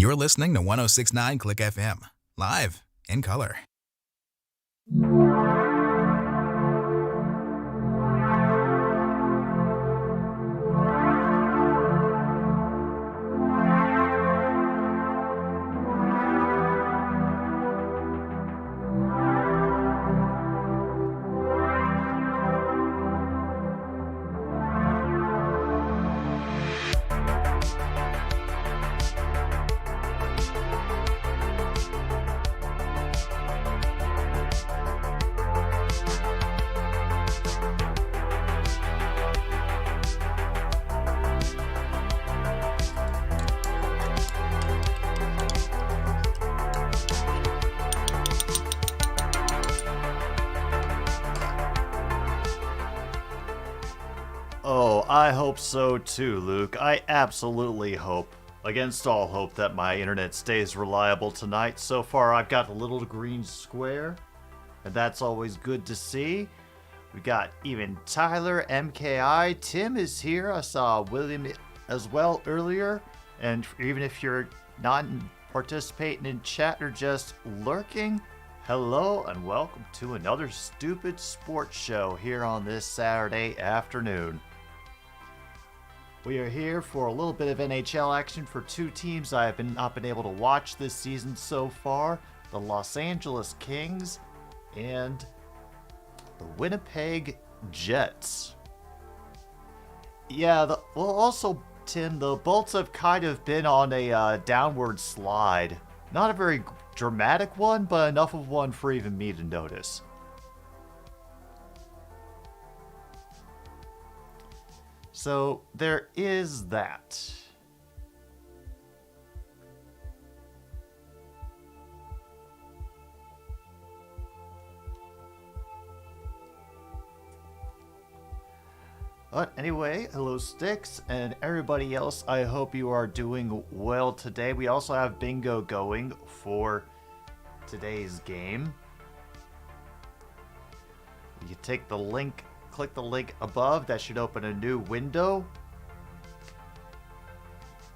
You're listening to 1069 Click FM, live in color. Oh, I hope so too, Luke. I absolutely hope, against all hope, that my internet stays reliable tonight. So far, I've got a little green square, and that's always good to see. We got even Tyler, MKI, Tim is here. I saw William as well earlier. And even if you're not participating in chat or just lurking, hello and welcome to another stupid sports show here on this Saturday afternoon. We are here for a little bit of NHL action for two teams I have not been able to watch this season so far, the Los Angeles Kings and the Winnipeg Jets. Yeah, also, Tim, the Bolts have kind of been on a downward slide. Not a very dramatic one, but enough of one for even me to notice. So there is that. But anyway, hello Sticks and everybody else. I hope you are doing well today. We also have bingo going for today's game. You take the link, click the link above. That should open a new window.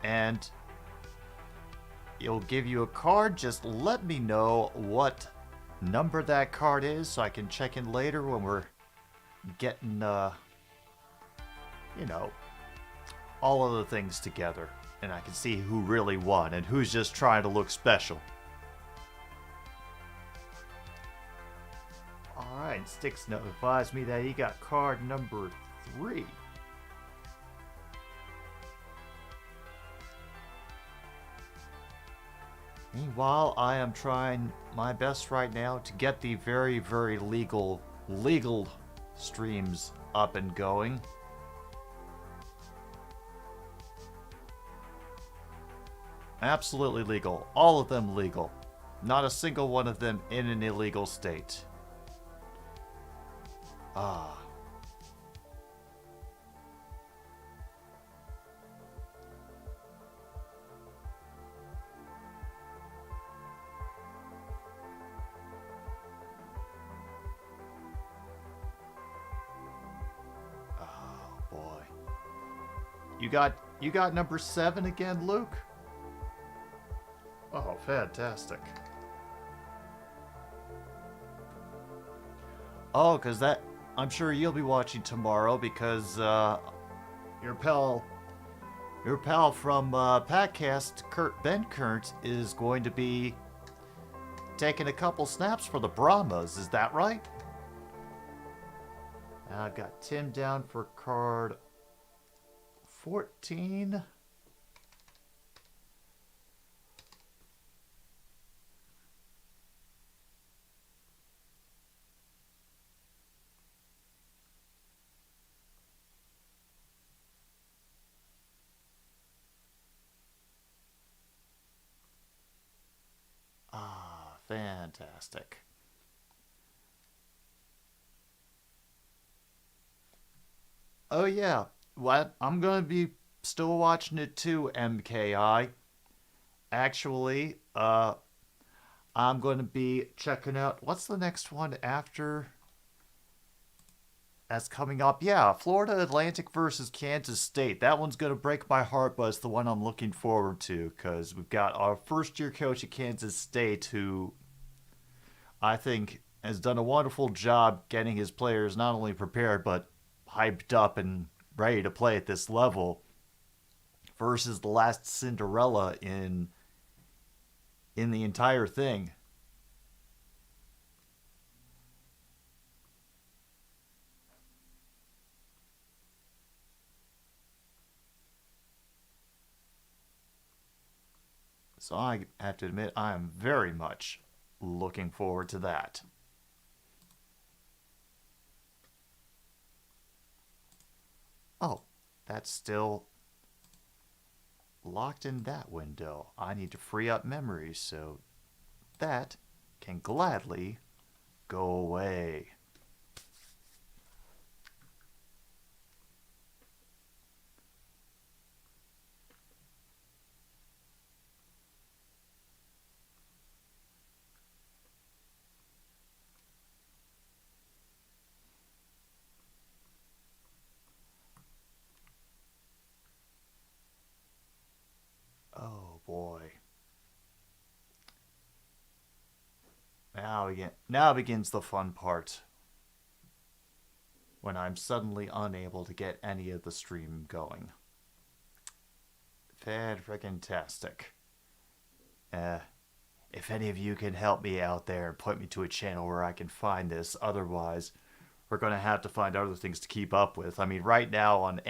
And it'll give you a card. Just let me know what number that card is so I can check in later when we're getting, all of the things together. And I can see who really won and who's just trying to look special. Alright, Sticks notifies me that he got card number 3. Meanwhile, I am trying my best right now to get the very, very legal streams up and going. Absolutely legal. All of them legal. Not a single one of them in an illegal state. Ah. Oh boy. You got number 7 again, Luke? Oh, fantastic. Oh, because I'm sure you'll be watching tomorrow because your pal from Podcast, Ben Kurt, is going to be taking a couple snaps for the Brahmas. Is that right? And I've got Tim down for card 14. Fantastic. Oh yeah, what? I'm gonna be still watching it too, MKI. Actually, I'm gonna be checking out what's the next one after That's coming up. Yeah, Florida Atlantic versus Kansas State. That one's going to break my heart, but it's the one I'm looking forward to because we've got our first year coach at Kansas State who I think has done a wonderful job getting his players not only prepared but hyped up and ready to play at this level versus the last Cinderella in the entire thing. So I have to admit, I am very much looking forward to that. Oh, that's still locked in that window. I need to free up memory so that can gladly go away. Oh boy. Now begins the fun part. When I'm suddenly unable to get any of the stream going. Fan-frickin-tastic. If any of you can help me out there and point me to a channel where I can find this, otherwise we're going to have to find other things to keep up with. I mean, right now on the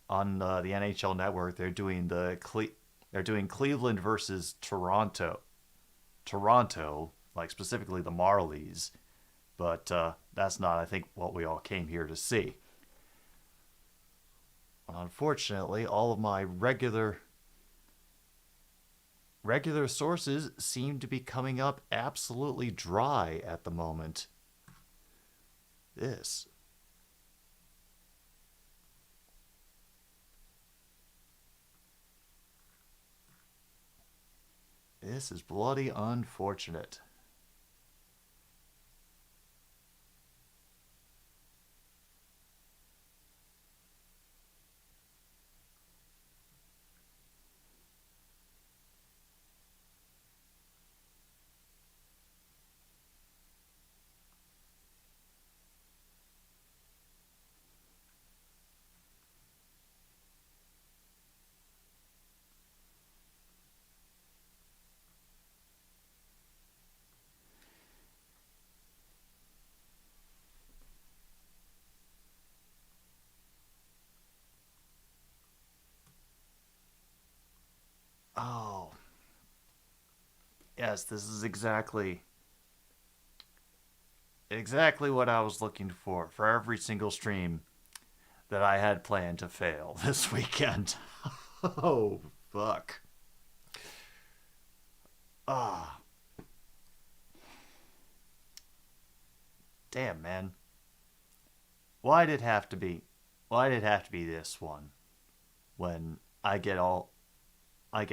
NHL Network, they're doing Cleveland versus Toronto. Toronto, like specifically the Marlies, but that's not, I think, what we all came here to see. Unfortunately, all of my regular sources seem to be coming up absolutely dry at the moment. This is bloody unfortunate. Oh, yes, this is exactly what I was looking for every single stream that I had planned to fail this weekend. Oh, fuck. Ah. Damn, man. Why did it have to be this one when I get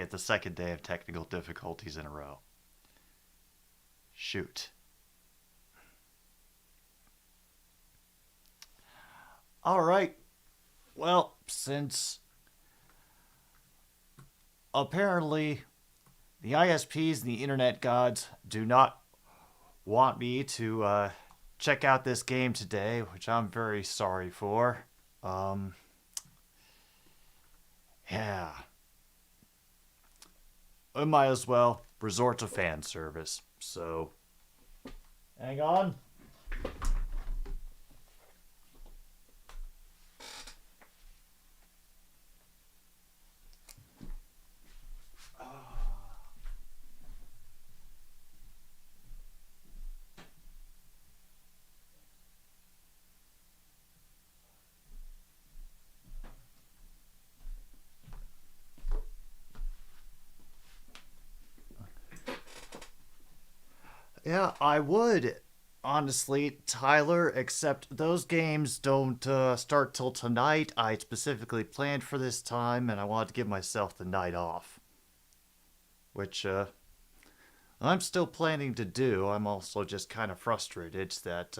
the second day of technical difficulties in a row? Shoot. All right. Well, since apparently the ISPs and the internet gods do not want me to check out this game today, which I'm very sorry for. Yeah. I might as well resort to fan service. So, hang on. Yeah, I would, honestly, Tyler, except those games don't start till tonight. I specifically planned for this time, and I wanted to give myself the night off. Which, I'm still planning to do. I'm also just kind of frustrated that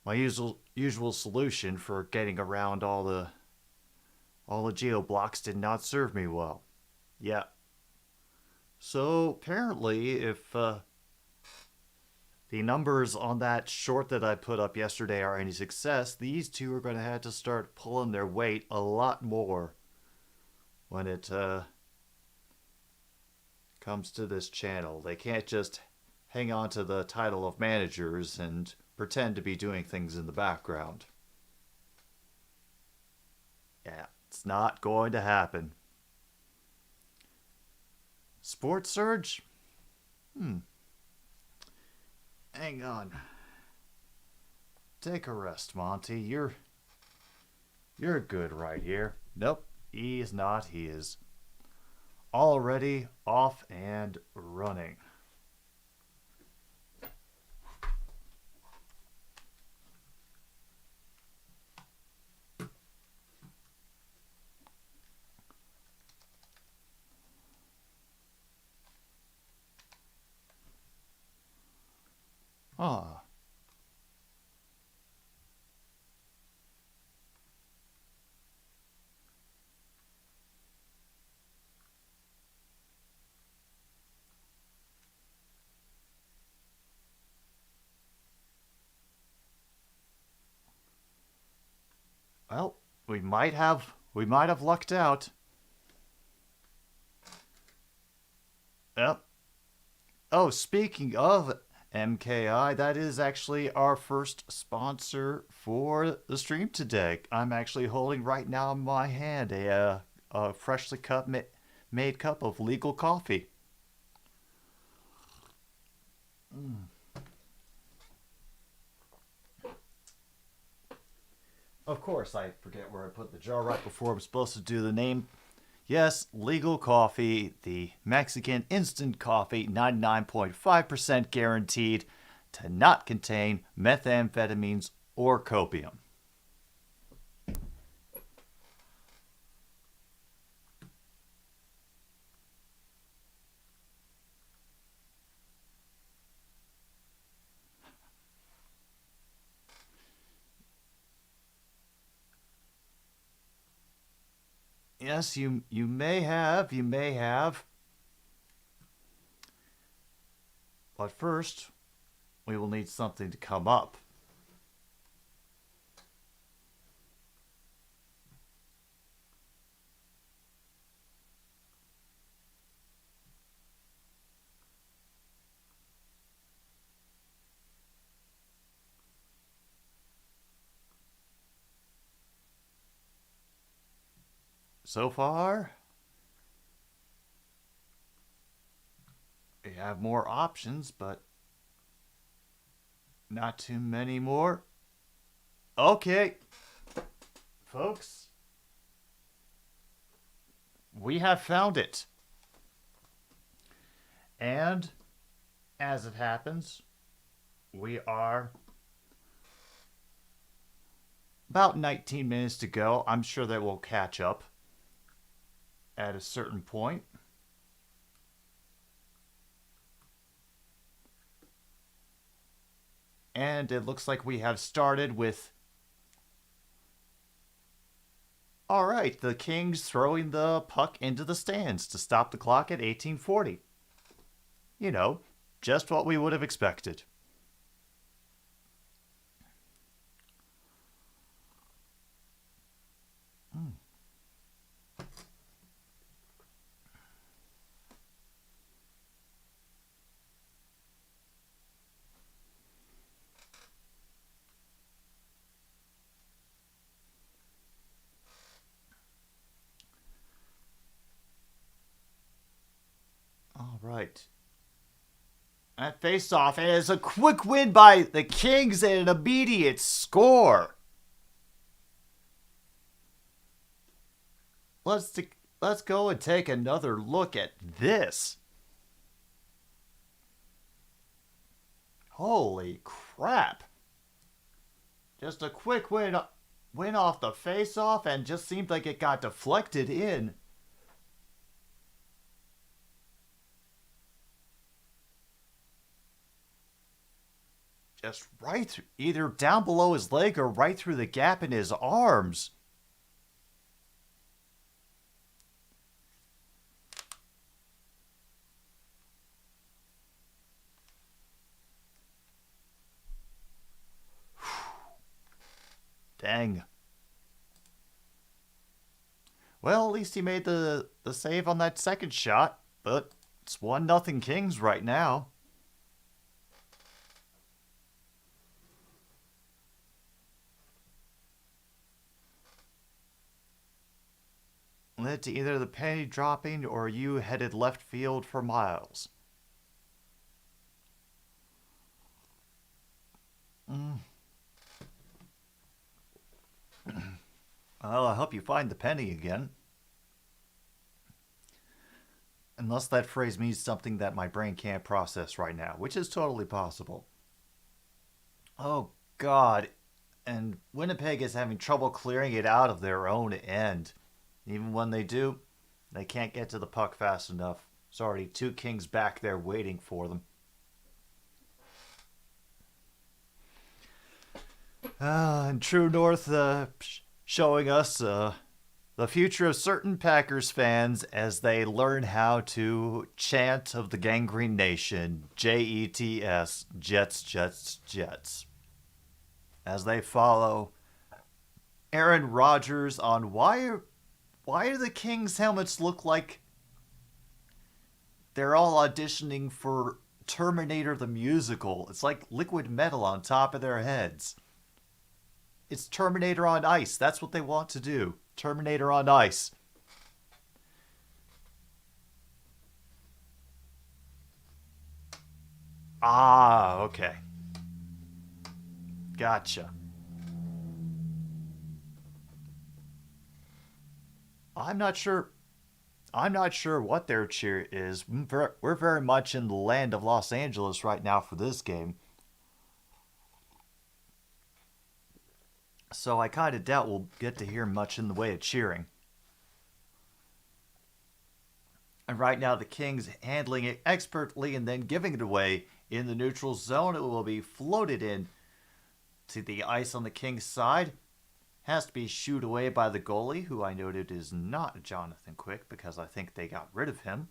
My usual solution for getting around all the geo blocks did not serve me well. Yeah. So apparently, if the numbers on that short that I put up yesterday are any success, these two are going to have to start pulling their weight a lot more when it comes to this channel. They can't just hang on to the title of managers and pretend to be doing things in the background. Yeah, it's not going to happen. Sports Surge? Hang on. Take a rest, Monty. You're good right here. Nope, he is not. He is already off and running. Ah. Well, we might have lucked out. Yep. Oh, speaking of MKI, that is actually our first sponsor for the stream today. I'm actually holding right now in my hand a freshly made cup of legal coffee. Of course, I forget where I put the jar right before I'm supposed to do the name. Yes, legal coffee, the Mexican instant coffee, 99.5% guaranteed to not contain methamphetamines or copium. Yes, you may have. But first, we will need something to come up. So far, we have more options, but not too many more. Okay, folks, we have found it. And as it happens, we are about 19 minutes to go. I'm sure that we'll catch up at a certain point. And it looks like we have started with... All right, the Kings throwing the puck into the stands to stop the clock at 18:40. You know, just what we would have expected. All right. That face-off is a quick win by the Kings and an immediate score. Let's go and take another look at this. Holy crap. Just a quick win off the face-off and just seemed like it got deflected in. just right through, either down below his leg or right through the gap in his arms. Dang. Well, at least he made the save on that second shot, but it's 1-0 Kings right now. Led to either the penny dropping or you headed left field for miles. Well, I hope you find the penny again. Unless that phrase means something that my brain can't process right now, which is totally possible. Oh, God. And Winnipeg is having trouble clearing it out of their own end. Even when they do, they can't get to the puck fast enough. There's already 2 Kings back there waiting for them. And True North showing us the future of certain Packers fans as they learn how to chant of the Gangrene Nation, Jets, Jets, Jets, Jets. As they follow Aaron Rodgers on why do the Kings helmets look like they're all auditioning for Terminator the Musical? It's like liquid metal on top of their heads. It's Terminator on ice. That's what they want to do. Terminator on ice. Ah, okay. Gotcha. I'm not sure what their cheer is. We're very much in the land of Los Angeles right now for this game. So I kind of doubt we'll get to hear much in the way of cheering. And right now the Kings handling it expertly and then giving it away in the neutral zone. It will be floated in to the ice on the Kings side. Has to be shooed away by the goalie, who I noted is not Jonathan Quick because I think they got rid of him.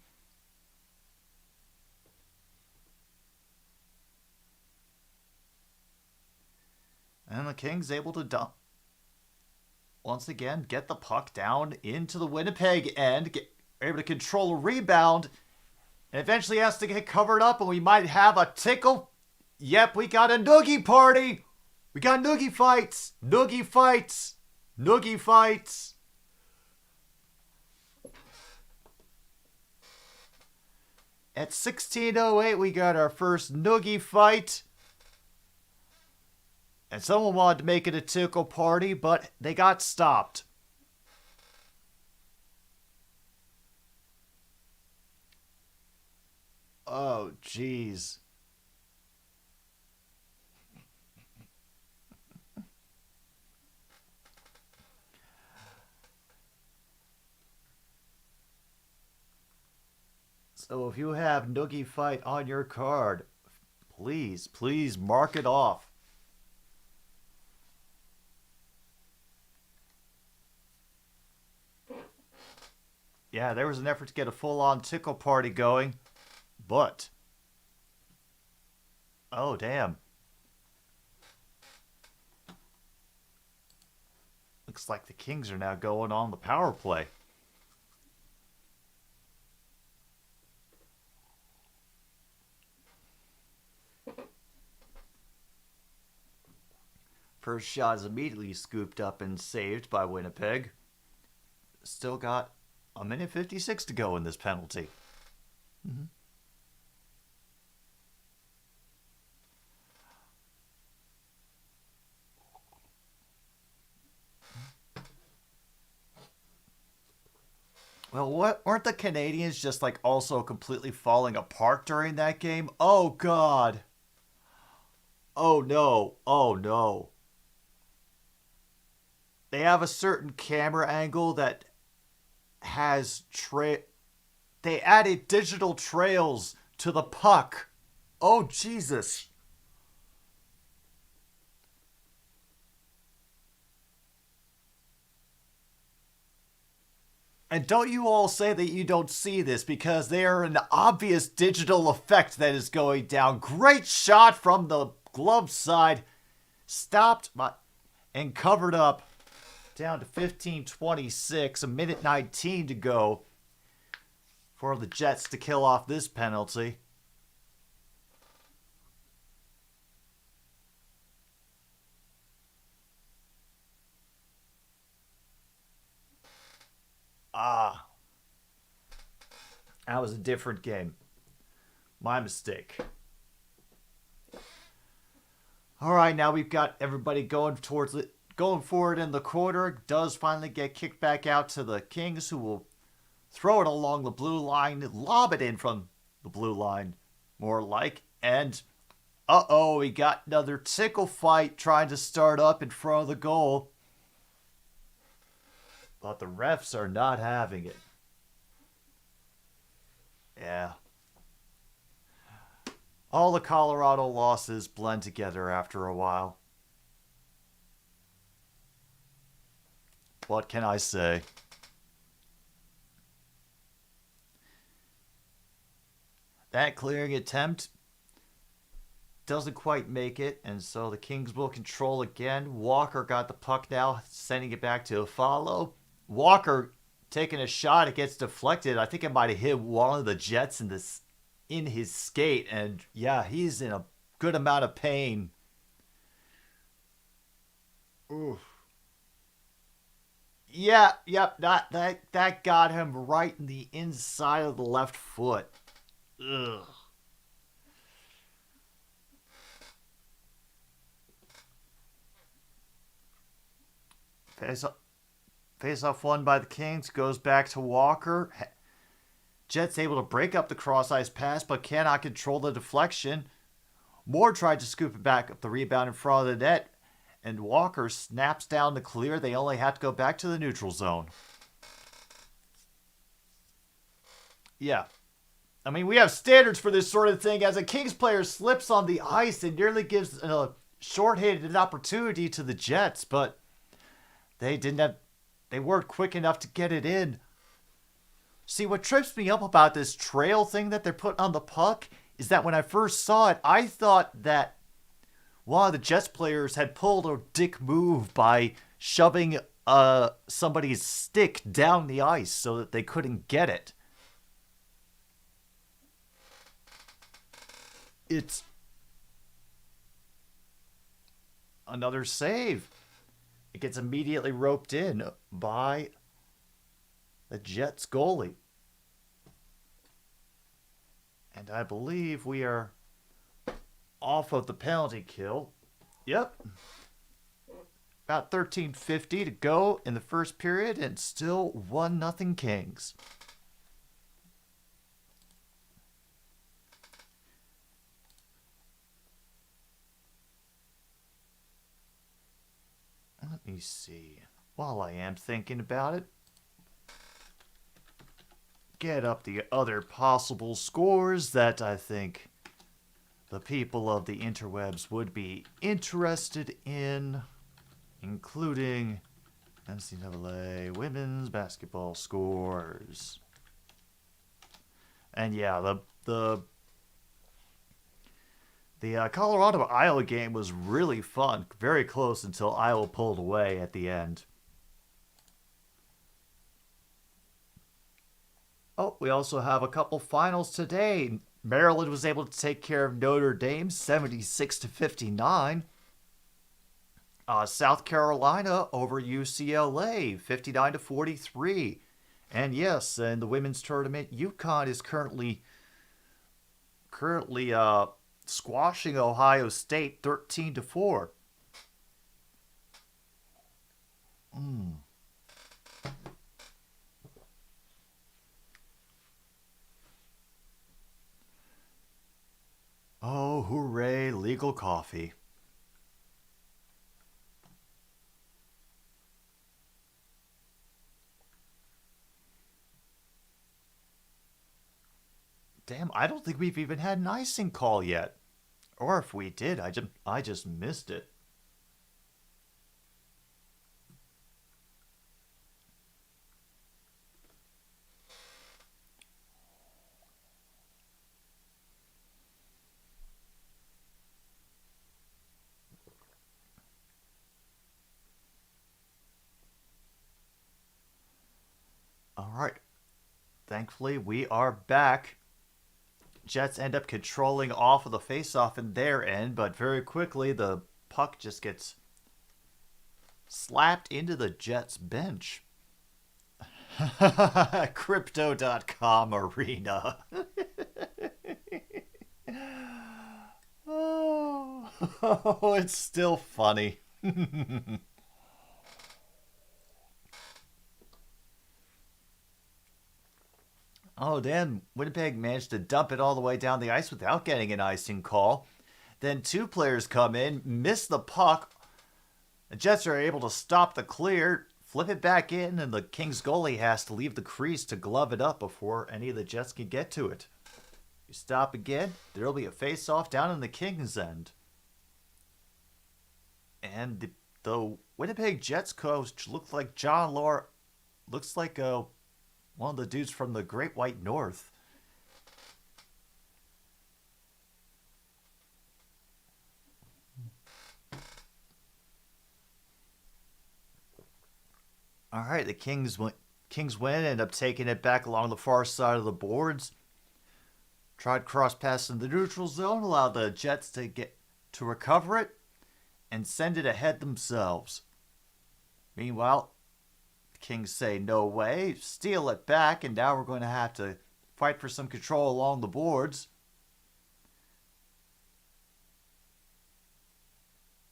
And the Kings able to dump. Once again, get the puck down into the Winnipeg end. Able to control a rebound. And eventually has to get covered up and we might have a tickle. Yep, we got a noogie party. We got noogie fights. Noogie fights. Noogie fights. At 16:08, we got our first noogie fight. And someone wanted to make it a tickle party, but they got stopped. Oh, jeez. So if you have Noogie Fight on your card, please mark it off. Yeah, there was an effort to get a full-on tickle party going, but... Oh, damn. Looks like the Kings are now going on the power play. First shot is immediately scooped up and saved by Winnipeg. Still got a minute 56 to go in this penalty. Well, weren't the Canadians just like also completely falling apart during that game? Oh, God. Oh, no. Oh, no. They have a certain camera angle that has they added digital trails to the puck. Oh, Jesus. And don't you all say that you don't see this, because they are an obvious digital effect that is going down. Great shot from the glove side. Stopped and covered up. Down to 15:26, a minute 19 to go for the Jets to kill off this penalty. That was a different game. My mistake. All right, now we've got everybody going forward in the quarter. Does finally get kicked back out to the Kings, who will throw it along the blue line, lob it in from the blue line, more like. And, we got another tickle fight trying to start up in front of the goal. But the refs are not having it. Yeah. All the Colorado losses blend together after a while. What can I say? That clearing attempt doesn't quite make it, and so the Kings will control again. Walker got the puck now, sending it back to a follow. Walker taking a shot, it gets deflected. I think it might have hit one of the Jets in his skate, and yeah, he's in a good amount of pain. Oof. Yeah, yep, that got him right in the inside of the left foot. Ugh. Face-off won by the Kings, goes back to Walker. Jets able to break up the cross-ice pass, but cannot control the deflection. Moore tried to scoop it back up the rebound in front of the net, and Walker snaps down the clear. They only have to go back to the neutral zone. Yeah. I mean, we have standards for this sort of thing. As a Kings player slips on the ice, it nearly gives a short-handed opportunity to the Jets, but they weren't quick enough to get it in. See, what trips me up about this trail thing that they're putting on the puck is that when I first saw it, I thought that one of the Jets players had pulled a dick move by shoving somebody's stick down the ice so that they couldn't get it. It's another save. It gets immediately roped in by the Jets goalie. And I believe we are off of the penalty kill. Yep. About 13:50 to go in the first period, and still 1-0 Kings. Let me see. While I am thinking about it, get up the other possible scores that I think the people of the interwebs would be interested in, including NCAA women's basketball scores. And yeah, the Colorado-Iowa game was really fun. Very close until Iowa pulled away at the end. Oh, we also have a couple finals today. Maryland was able to take care of Notre Dame 76-59. South Carolina over UCLA 59-43. And yes, in the women's tournament, UConn is currently squashing Ohio State 13-4. Oh, hooray, legal coffee. Damn, I don't think we've even had an icing call yet. Or if we did, I just missed it. thankfully, we are back. Jets end up controlling off of the faceoff in their end, but very quickly the puck just gets slapped into the Jets bench. Crypto.com arena. Oh, it's still funny. Oh, then Winnipeg managed to dump it all the way down the ice without getting an icing call. Then two players come in, miss the puck. The Jets are able to stop the clear, flip it back in, and the Kings goalie has to leave the crease to glove it up before any of the Jets can get to it. You stop again, there'll be a face-off down in the Kings' end. And the Winnipeg Jets coach looks like John Lore. Looks like one of the dudes from the Great White North. All right, the Kings win, end up taking it back along the far side of the boards. Tried cross pass in the neutral zone, allowed the Jets to recover it and send it ahead themselves. Meanwhile, the Kings say no way, steal it back, and now we're going to have to fight for some control along the boards.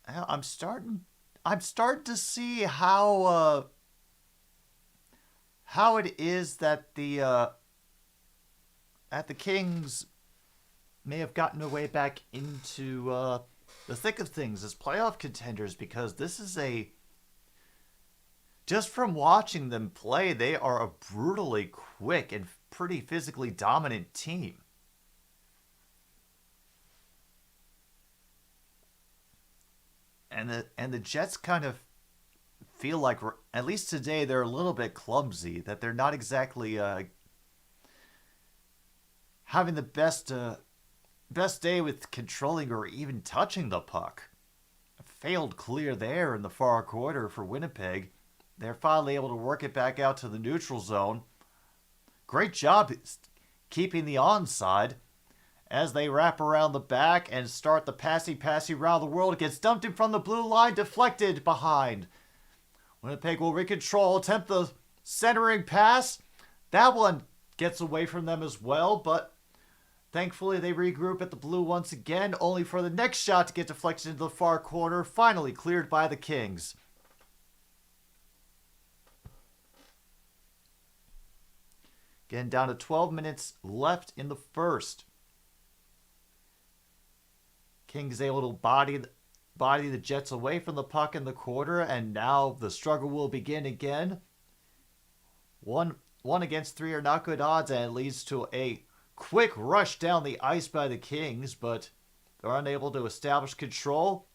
I'm starting to see how it is that the Kings may have gotten their way back into the thick of things as playoff contenders, because this is just from watching them play, they are a brutally quick and pretty physically dominant team. And the Jets kind of feel like, at least today, they're a little bit clumsy, that they're not exactly having the best day with controlling or even touching the puck. A failed clear there in the far quarter for Winnipeg. They're finally able to work it back out to the neutral zone. Great job keeping the onside as they wrap around the back and start the passy around the world. It gets dumped in from the blue line, deflected behind. Winnipeg will recontrol, attempt the centering pass. That one gets away from them as well, but thankfully they regroup at the blue once again, only for the next shot to get deflected into the far corner, finally cleared by the Kings. Getting down to 12 minutes left in the first. Kings able to body the Jets away from the puck in the quarter, and now the struggle will begin again. One against three are not good odds, and it leads to a quick rush down the ice by the Kings, but they're unable to establish control.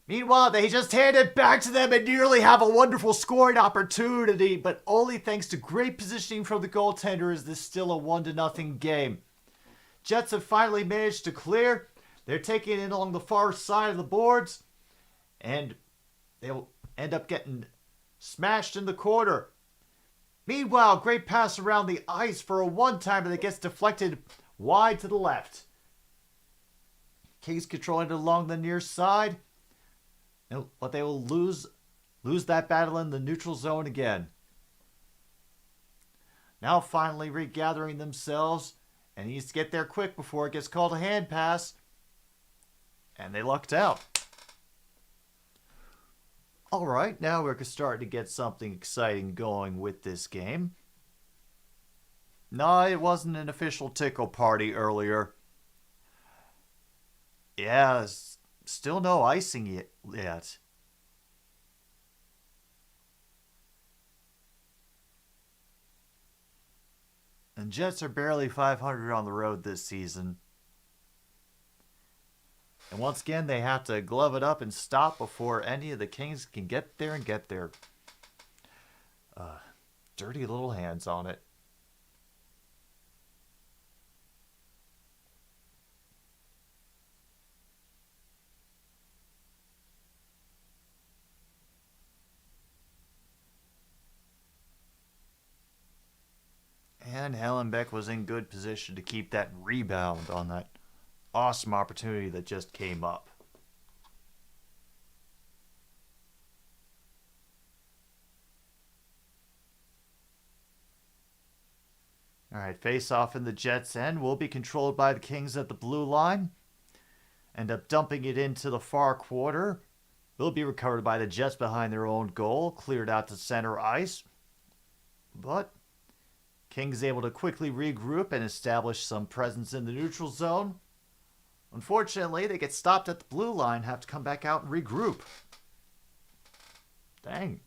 Meanwhile, they just hand it back to them and nearly have a wonderful scoring opportunity, but only thanks to great positioning from the goaltender is this still a 1-0 game. Jets have finally managed to clear. They're taking it along the far side of the boards, and they'll end up getting smashed in the corner. Meanwhile, great pass around the ice for a one-timer that gets deflected wide to the left. Kings controlling it along the near side, but they will lose that battle in the neutral zone again. Now finally regathering themselves, and needs to get there quick before it gets called a hand pass. And they lucked out. Alright, now we're starting to get something exciting going with this game. No, it wasn't an official tickle party earlier. Yeah, still no icing yet. And Jets are barely 500 on the road this season. And once again, they have to glove it up and stop before any of the Kings can get there and get their dirty little hands on it. And Hellenbeck was in good position to keep that rebound on that awesome opportunity that just came up. Alright, face-off in the Jets' end will be controlled by the Kings at the blue line. End up dumping it into the far quarter. Will be recovered by the Jets behind their own goal. Cleared out to center ice. But Kings able to quickly regroup and establish some presence in the neutral zone. Unfortunately, they get stopped at the blue line, have to come back out and regroup. Dang.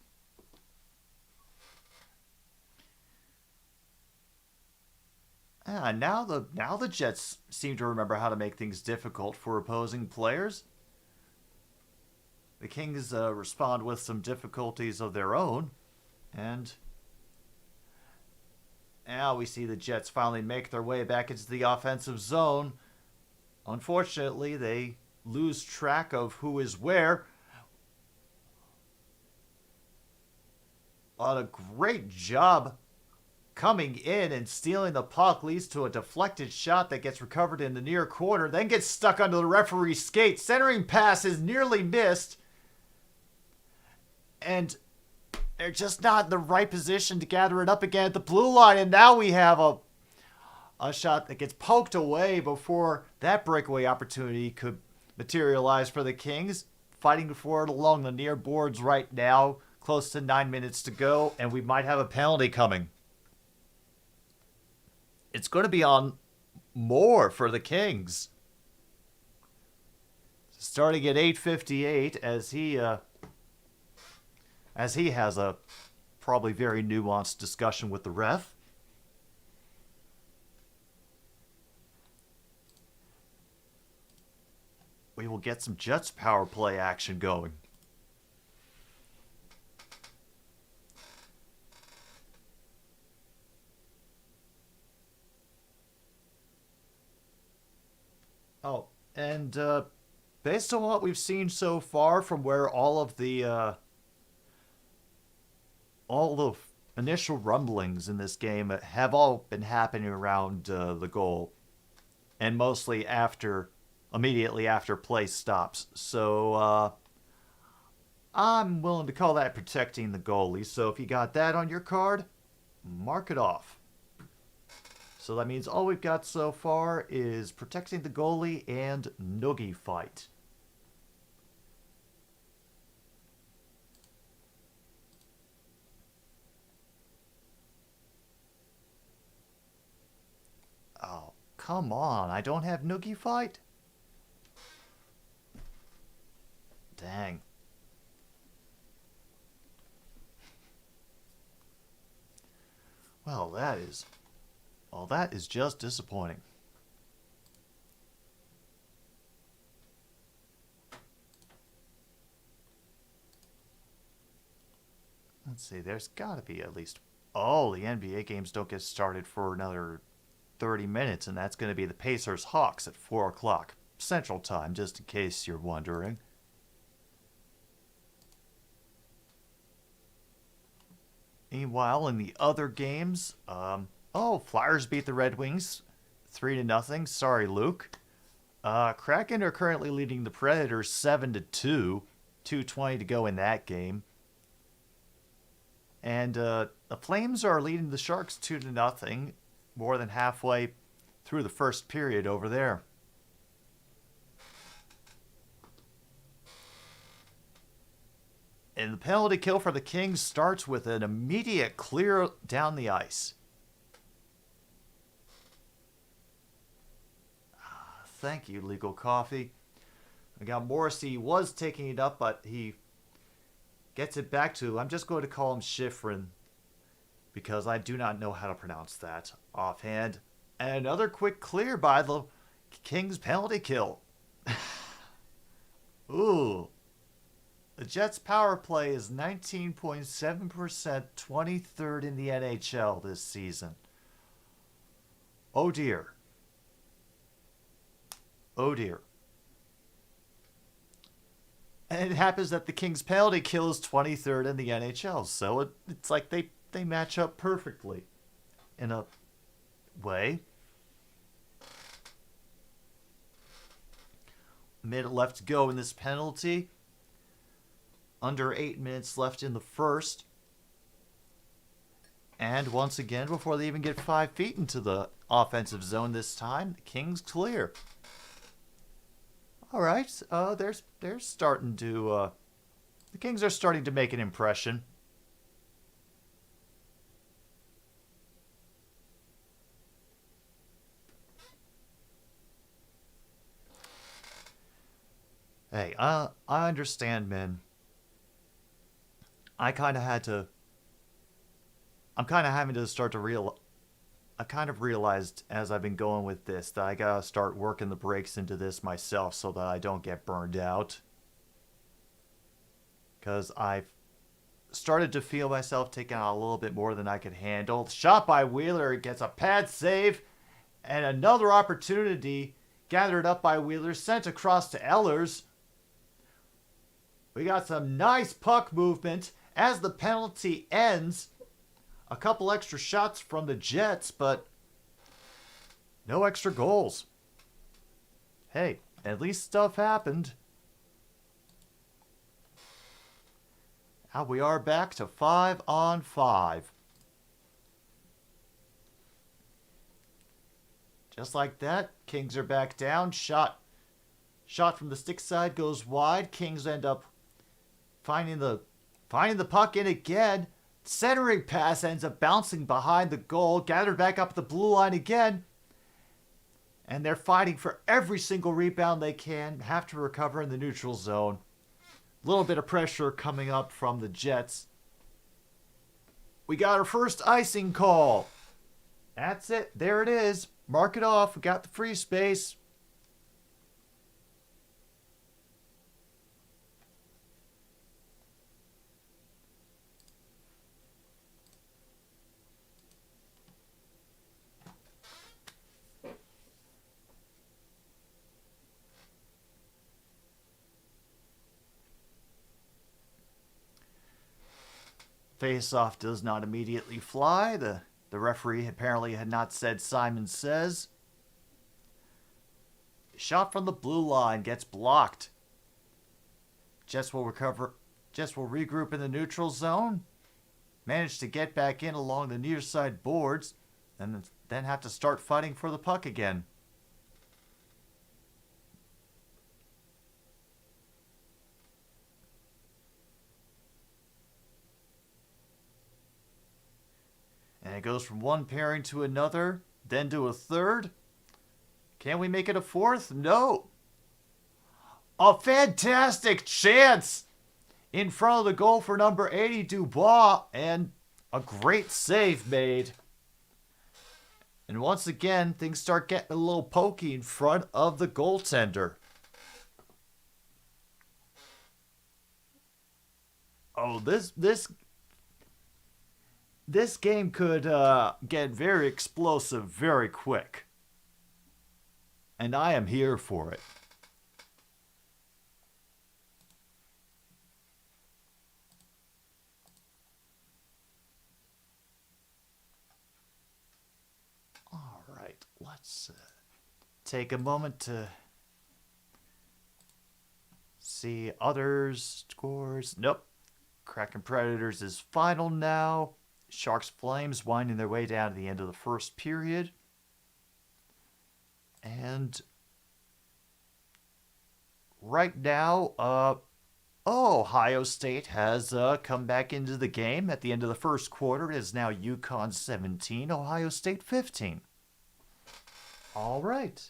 Now the Jets seem to remember how to make things difficult for opposing players. The Kings respond with some difficulties of their own. And now we see the Jets finally make their way back into the offensive zone. Unfortunately, they lose track of who is where. On a great job coming in and stealing the puck, leads to a deflected shot that gets recovered in the near corner, then gets stuck under the referee's skate. Centering pass is nearly missed. And they're just not in the right position to gather it up again at the blue line. And now we have a shot that gets poked away before that breakaway opportunity could materialize for the Kings. Fighting for it along the near boards right now. Close to 9 minutes to go, and we might have a penalty coming. It's going to be on more for the Kings. Starting at 8:58 as he has a probably very nuanced discussion with the ref. We will get some Jets power play action going. Oh, and based on what we've seen so far from where all the initial rumblings in this game have all been happening around the goal, and mostly immediately after play stops. So I'm willing to call that protecting the goalie. So if you got that on your card, mark it off. So that means all we've got so far is protecting the goalie and noogie fight. Oh, come on. I don't have noogie fight? Dang. Well, that is just disappointing. Let's see, there's got to be at least... Oh, the NBA games don't get started for another 30 minutes, and that's going to be the Pacers-Hawks at 4 o'clock Central Time, just in case you're wondering. Meanwhile, in the other games... Flyers beat the Red Wings 3-0. Sorry, Luke. Kraken are currently leading the Predators 7-2. 2:20 to go in that game. And the Flames are leading the Sharks 2-0. More than halfway through the first period over there. And the penalty kill for the Kings starts with an immediate clear down the ice. Thank you, Legal Coffee. I got Morrissey was taking it up, but he gets it back to... I'm just going to call him Schifrin, because I do not know how to pronounce that offhand. And another quick clear by the Kings penalty kill. Ooh. The Jets' power play is 19.7%, 23rd in the NHL this season. Oh dear. Oh dear. And it happens that the Kings' penalty kill is 23rd in the NHL, so it's like they match up perfectly in a way. Minute left to go in this penalty. Under 8 minutes left in the first. And once again, before they even get 5 feet into the offensive zone this time, the Kings clear. All right, they're starting to. The Kings are starting to make an impression. Hey, I understand, men. I'm kind of having to start to I kind of realized as I've been going with this that I gotta start working the brakes into this myself so that I don't get burned out. Because I've started to feel myself taking on a little bit more than I could handle. Shot by Wheeler, gets a pad save, and another opportunity gathered up by Wheeler, sent across to Ehlers. We got some nice puck movement as the penalty ends. A couple extra shots from the Jets, but no extra goals. Hey, at least stuff happened. Now we are back to 5-on-5. Just like that, Kings are back down. Shot from the stick side goes wide. Kings end up finding the puck in again. Centering pass ends up bouncing behind the goal. Gathered back up the blue line again. And they're fighting for every single rebound they can. Have to recover in the neutral zone. A little bit of pressure coming up from the Jets. We got our first icing call. That's it. There it is. Mark it off. We got the free space. Face-off does not immediately fly. The referee apparently had not said Simon Says. Shot from the blue line gets blocked. Jets will recover. Jets will regroup in the neutral zone. Manage to get back in along the near side boards. And then have to start fighting for the puck again. And it goes from one pairing to another, then to a third. Can we make it a fourth? No. A fantastic chance in front of the goal for number 80, Dubois, and a great save made. And once again, things start getting a little pokey in front of the goaltender. Oh, this game could get very explosive very quick. And I am here for it. All right, let's take a moment to see others' scores. Nope. Kraken Predators is final now. Sharks Flames winding their way down to the end of the first period. And right now, Ohio State has come back into the game at the end of the first quarter. It is now UConn 17, Ohio State 15. All right.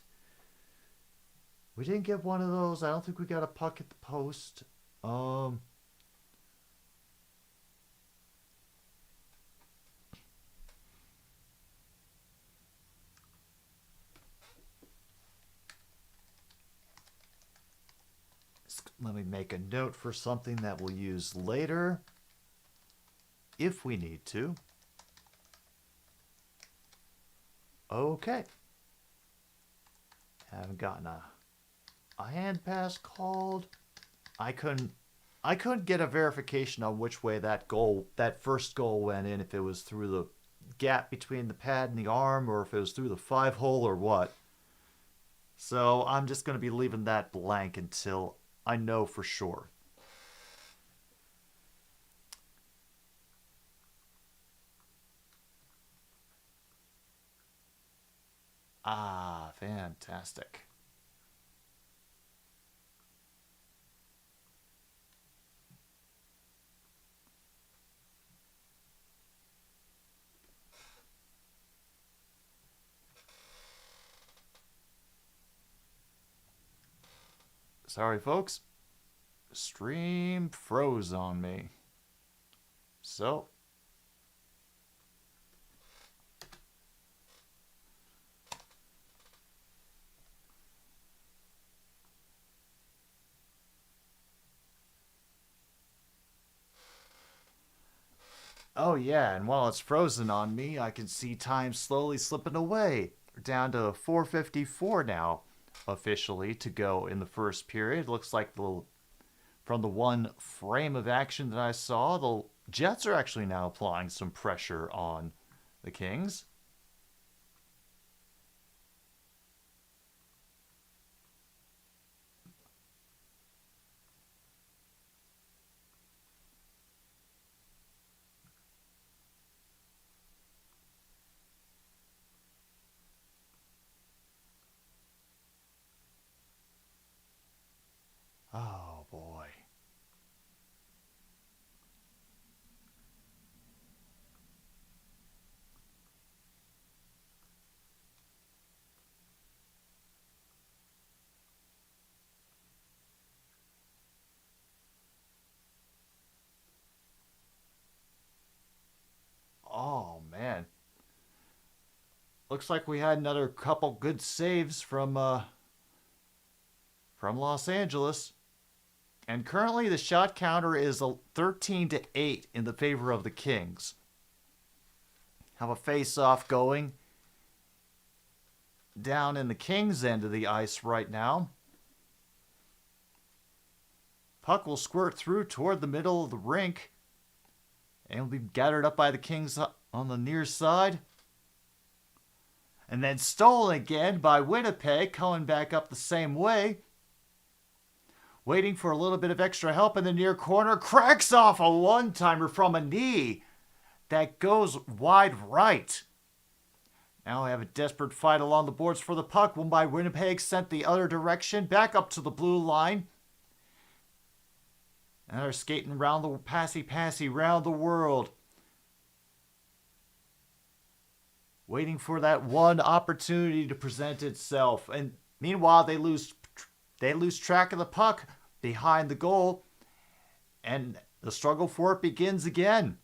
We didn't get one of those. I don't think we got a puck at the post. Let me make a note for something that we'll use later, if we need to. Okay. Haven't gotten a hand pass called. I couldn't get a verification on which way that first goal went in, if it was through gap between the pad and the arm, or if it was through the 5-hole or what. So I'm just going to be leaving that blank until I know for sure. Ah, fantastic. Sorry, folks. Stream froze on me. So, oh yeah, and while it's frozen on me, I can see time slowly slipping away. We're down to 4:54 now, officially, to go in the first period. Looks like from the one frame of action that I saw, the Jets are actually now applying some pressure on the Kings. Oh boy. Oh man. Looks like we had another couple good saves from Los Angeles. And currently the shot counter is 13-8 in the favor of the Kings. Have a face-off going down in the Kings' end of the ice right now. Puck will squirt through toward the middle of the rink and will be gathered up by the Kings on the near side. And then stolen again by Winnipeg, coming back up the same way. Waiting for a little bit of extra help in the near corner. Cracks off a one-timer from a knee that goes wide right. Now we have a desperate fight along the boards for the puck. One by Winnipeg, sent the other direction, back up to the blue line. And they're skating around the passy round the world. Waiting for that one opportunity to present itself. And meanwhile, they lose track of the puck behind the goal. And the struggle for it begins again.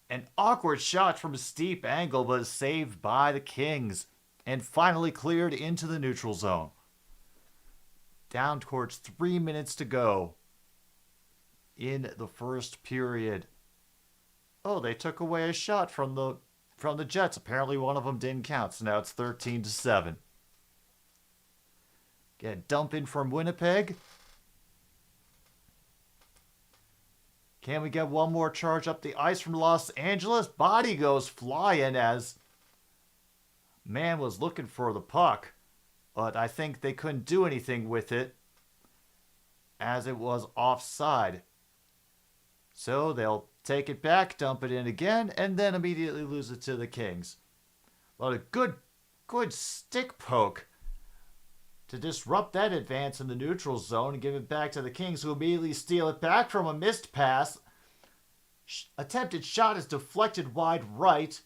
An awkward shot from a steep angle was saved by the Kings and finally cleared into the neutral zone. Down towards 3 minutes to go in the first period. Oh, they took away a shot from the Jets. Apparently one of them didn't count, so now it's 13-7. Get a dump in from Winnipeg. Can we get one more charge up the ice from Los Angeles? Body goes flying as man was looking for the puck, but I think they couldn't do anything with it as it was offside. So they'll take it back, dump it in again, and then immediately lose it to the Kings. But a good stick poke to disrupt that advance in the neutral zone and give it back to the Kings, who immediately steal it back from a missed pass. Attempted shot is deflected wide right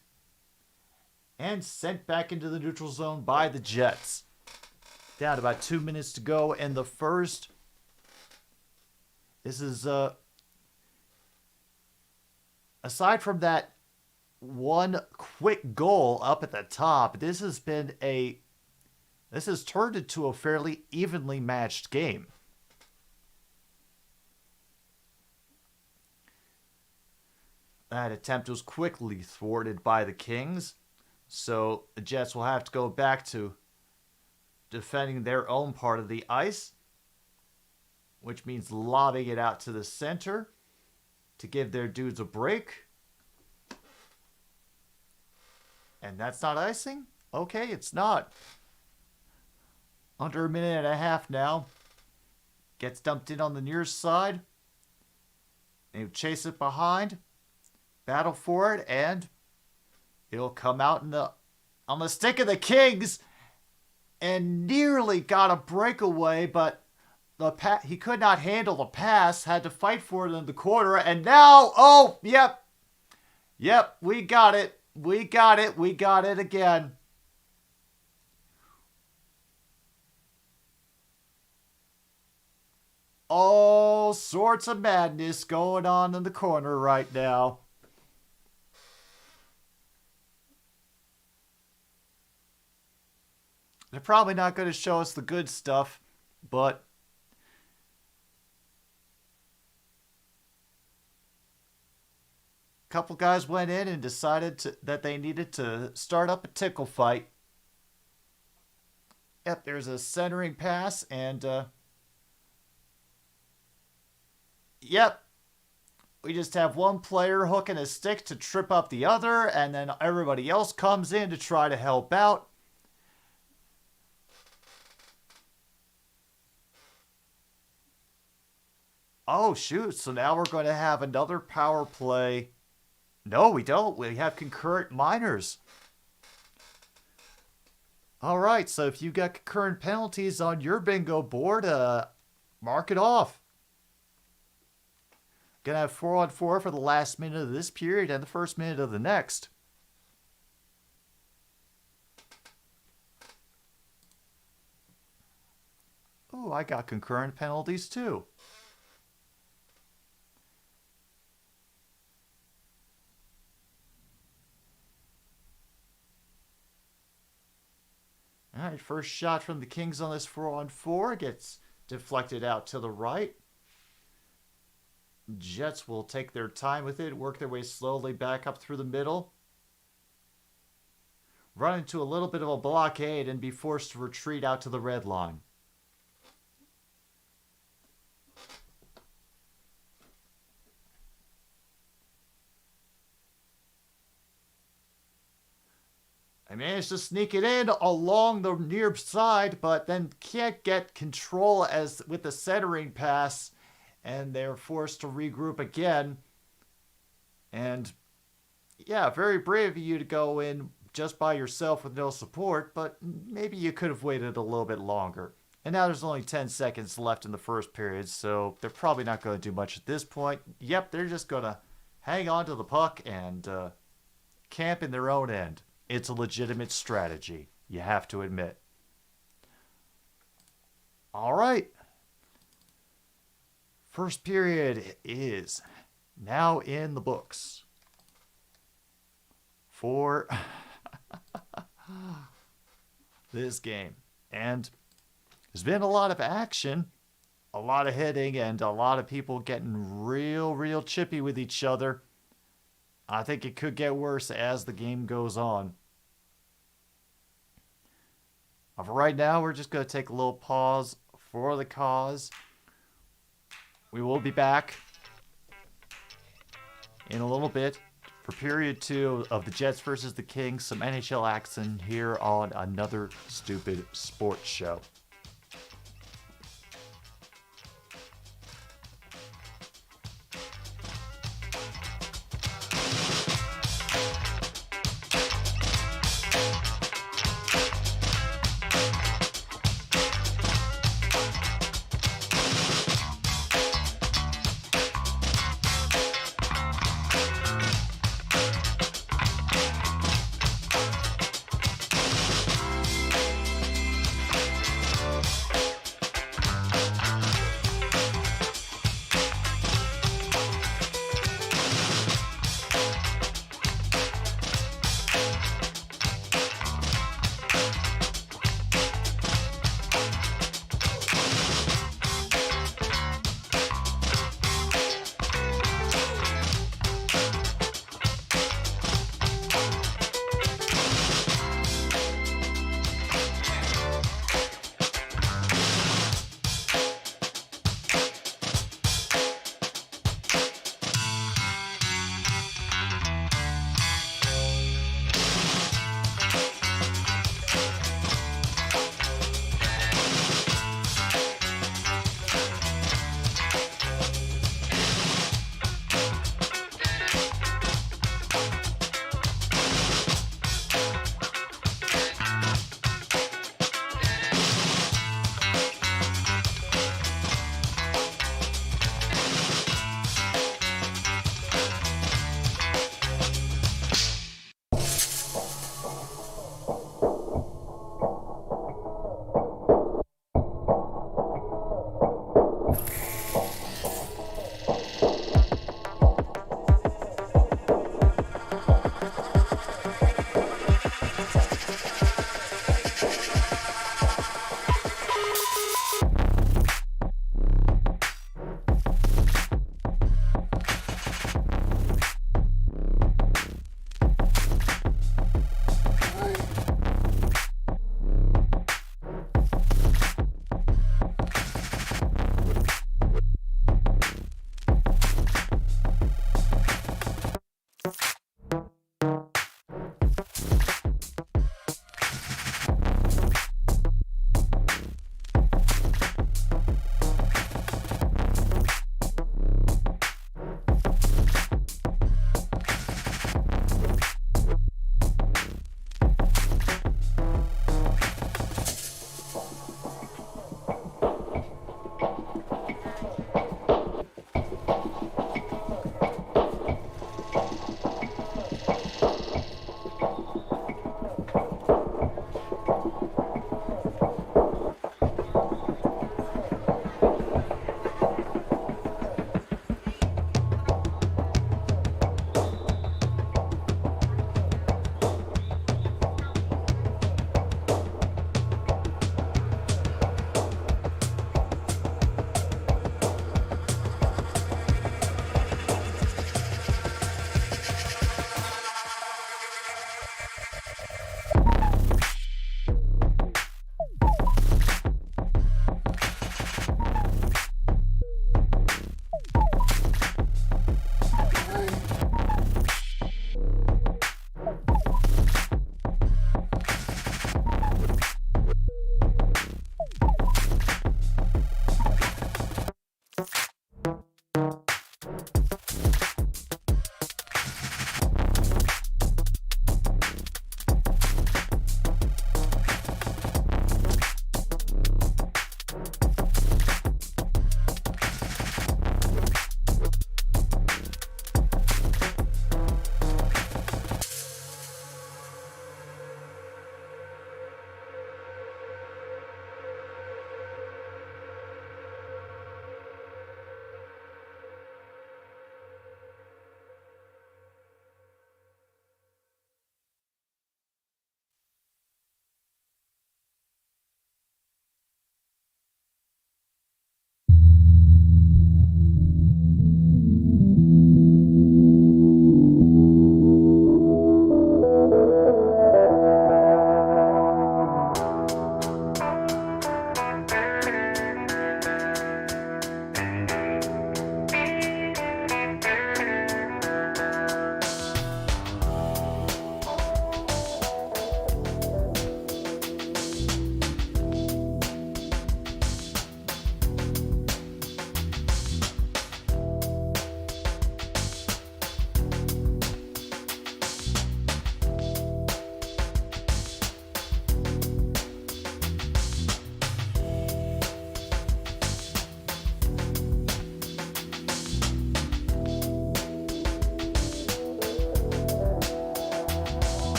and sent back into the neutral zone by the Jets. Down to about 2 minutes to go in the first. This is aside from that one quick goal up at the top, this has turned into a fairly evenly matched game. That attempt was quickly thwarted by the Kings, so the Jets will have to go back to defending their own part of the ice, which means lobbing it out to the center to give their dudes a break. And that's not icing? Okay, it's not. Under a minute and a half now. Gets dumped in on the near side. They chase it behind. Battle for it, and it'll come out on the stick of the Kings. And nearly got a breakaway, but he could not handle the pass. Had to fight for it in the corner. And now, oh, yep. Yep, we got it. We got it. We got it again. All sorts of madness going on in the corner right now. They're probably not going to show us the good stuff, but a couple guys went in and decided that they needed to start up a tickle fight. Yep, there's a centering pass, and yep, we just have one player hooking a stick to trip up the other, and then everybody else comes in to try to help out. Oh, shoot. So now we're going to have another power play. No, we don't. We have concurrent minors. All right. So if you got concurrent penalties on your bingo board, mark it off. Going to have 4-on-4 for the last minute of this period and the first minute of the next. Oh, I got concurrent penalties too. All right, first shot from the Kings on this 4-on-4 gets deflected out to the right. Jets will take their time with it, work their way slowly back up through the middle. Run into a little bit of a blockade and be forced to retreat out to the red line. I managed to sneak it in along the near side, but then can't get control as with the centering pass, and they're forced to regroup again. And yeah, very brave of you to go in just by yourself with no support, but maybe you could have waited a little bit longer. And now there's only 10 seconds left in the first period, so they're probably not going to do much at this point. Yep, they're just going to hang on to the puck and camp in their own end. It's a legitimate strategy, you have to admit. All right. First period is now in the books for this game. And there's been a lot of action, a lot of hitting, and a lot of people getting real chippy with each other. I think it could get worse as the game goes on. For right now, we're just going to take a little pause for the cause. We will be back in a little bit for period 2 of the Jets versus the Kings. Some NHL action here on Another Stupid Sports Show.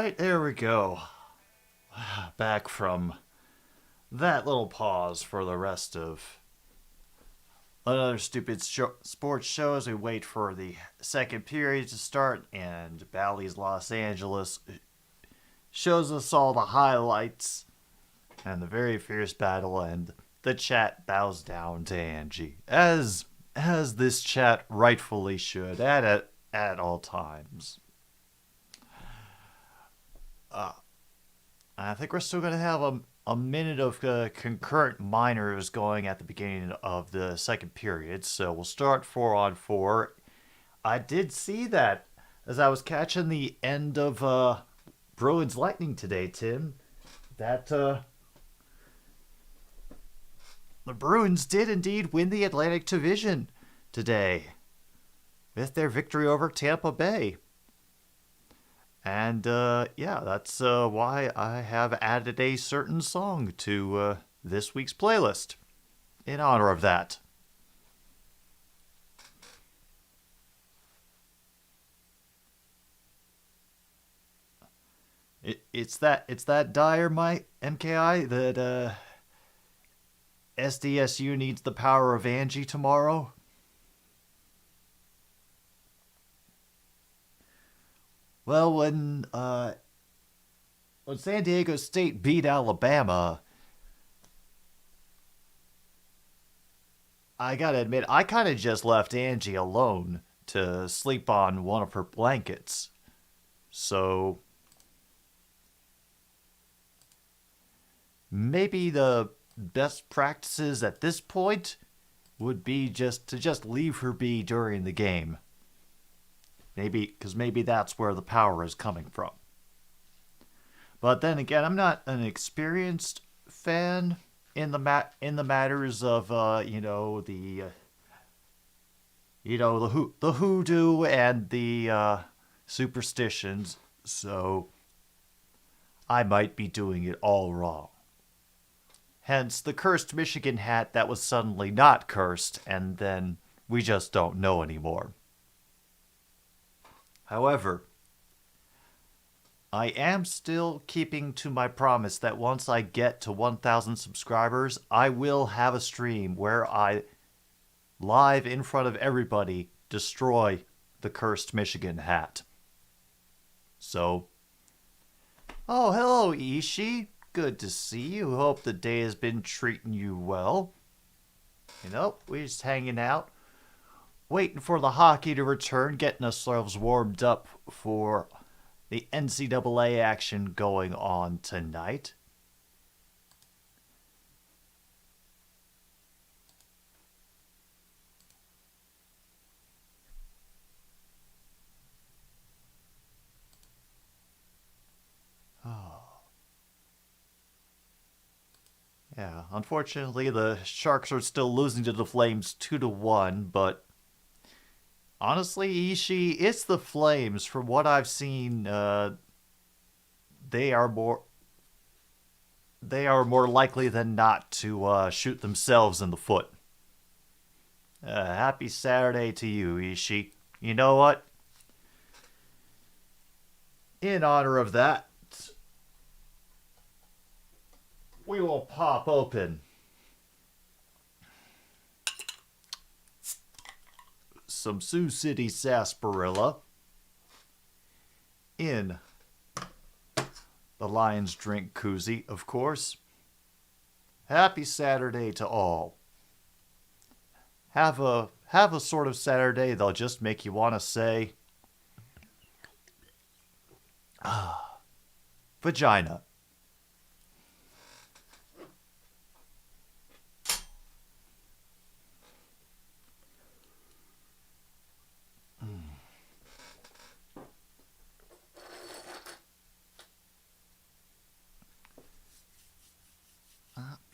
Alright, there we go. Back from that little pause for the rest of another stupid sports show as we wait for the second period to start, and Bally's Los Angeles shows us all the highlights and the very fierce battle, and the chat bows down to Angie, as this chat rightfully should at all times. I think we're still going to have a minute of concurrent minors going at the beginning of the second period, so we'll start 4-on-4. I did see that as I was catching the end of Bruins Lightning today, Tim, that the Bruins did indeed win the Atlantic Division today with their victory over Tampa Bay. And, yeah, that's why I have added a certain song to this week's playlist in honor of that. It's that dire, my MKI, that SDSU needs the power of Angie tomorrow. Well, when San Diego State beat Alabama, I gotta admit, I kind of just left Angie alone to sleep on one of her blankets. So maybe the best practices at this point would be just leave her be during the game. Because maybe that's where the power is coming from. But then again, I'm not an experienced fan in the matters of the hoodoo and the superstitions. So I might be doing it all wrong. Hence the cursed Michigan hat that was suddenly not cursed, and then we just don't know anymore. However, I am still keeping to my promise that once I get to 1,000 subscribers, I will have a stream where I, live in front of everybody, destroy the cursed Michigan hat. So, oh, hello, Ishii. Good to see you. Hope the day has been treating you well. We're just hanging out, waiting for the hockey to return, getting ourselves warmed up for the NCAA action going on tonight. Yeah, unfortunately the Sharks are still losing to the Flames 2-1, but honestly, Ishii, it's the Flames. From what I've seen, they are more likely than not to shoot themselves in the foot. Happy Saturday to you, Ishii. You know what? In honor of that, we will pop open some Sioux City sarsaparilla in the Lion's Drink koozie, of course. Happy Saturday to all. Have a sort of Saturday that'll just make you want to say, vagina.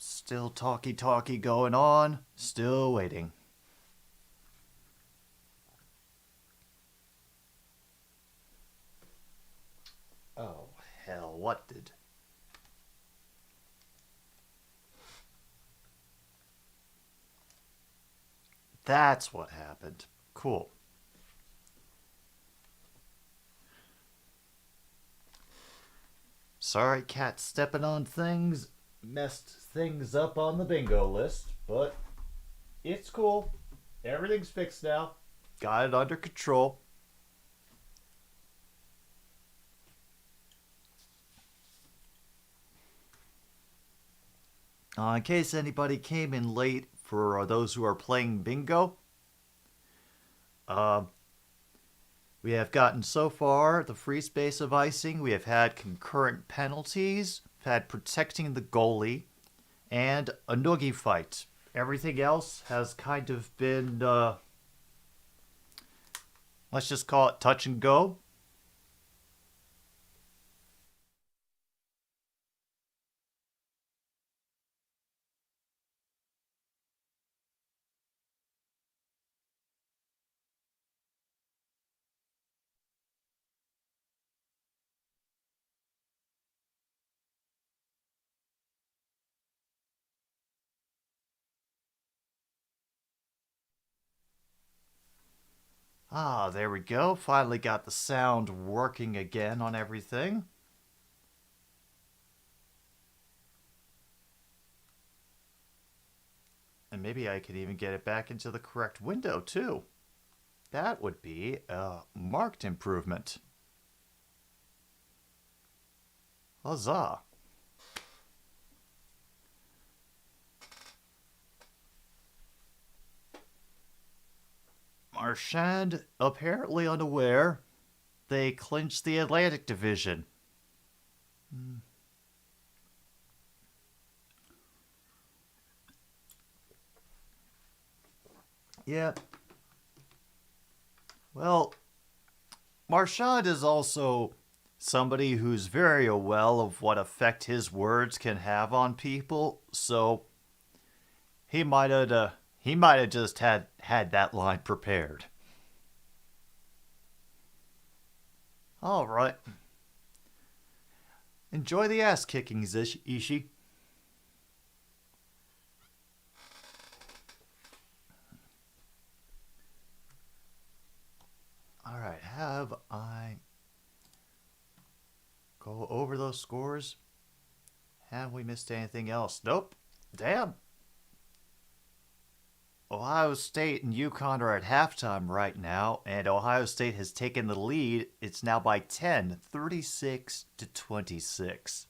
Still talky going on. Still waiting. Oh, hell, what did... That's what happened. Cool. Sorry, cat stepping on things messed things up on the bingo list, but it's cool. Everything's fixed now. Got it under control. In case anybody came in late, for those who are playing bingo, we have gotten so far the free space of icing. We have had concurrent penalties, had protecting the goalie, and a noogie fight. Everything else has kind of been, let's just call it touch and go. Ah, there we go. Finally got the sound working again on everything. And maybe I could even get it back into the correct window, too. That would be a marked improvement. Huzzah. Marchand, apparently unaware, they clinched the Atlantic Division. Yeah. Well, Marchand is also somebody who's very well of what effect his words can have on people, so he might have just had that line prepared. All right. Enjoy the ass kickings, Ishii. All right, have I go over those scores? Have we missed anything else? Nope. Damn. Ohio State and UConn are at halftime right now, and Ohio State has taken the lead. It's now by 10, 36-26.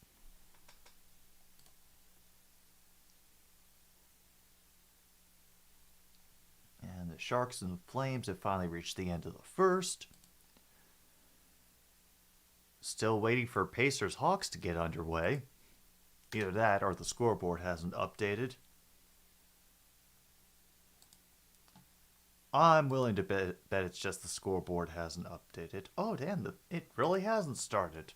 And the Sharks and the Flames have finally reached the end of the first. Still waiting for Pacers Hawks to get underway. Either that or the scoreboard hasn't updated. I'm willing to bet it's just the scoreboard hasn't updated. Oh, damn, it really hasn't started.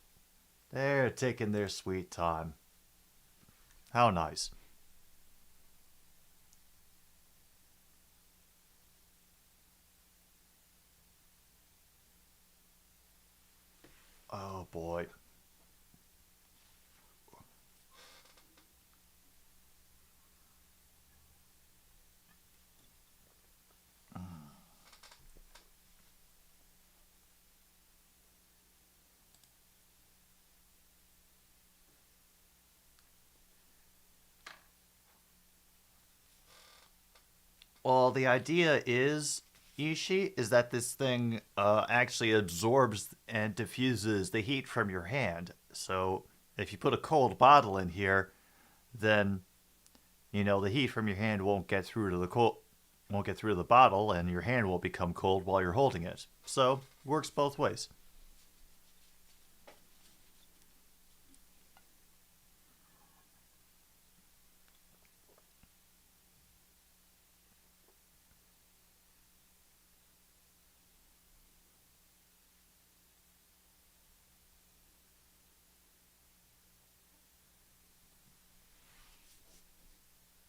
They're taking their sweet time. How nice. Oh, boy. Well, the idea is, Ishii, is that this thing actually absorbs and diffuses the heat from your hand. So if you put a cold bottle in here, then the heat from your hand won't get through to the bottle, and your hand won't become cold while you're holding it. So works both ways.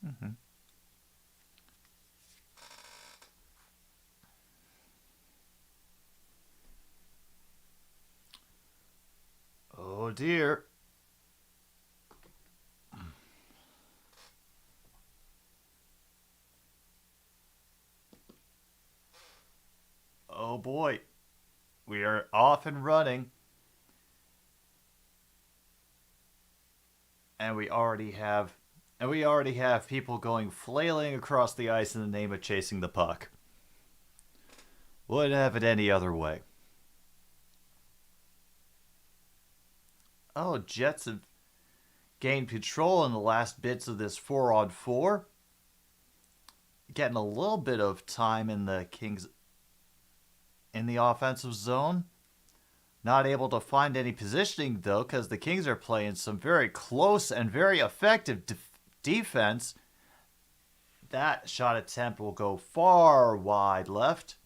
Mm-hmm. Oh dear. Oh boy. We are off and running. And we already have people going flailing across the ice in the name of chasing the puck. Wouldn't have it any other way. Oh, Jets have gained control in the last bits of this 4-on-4. Getting a little bit of time in the Kings in the offensive zone. Not able to find any positioning, though, because the Kings are playing some very close and very effective defense. That shot attempt will go far wide left.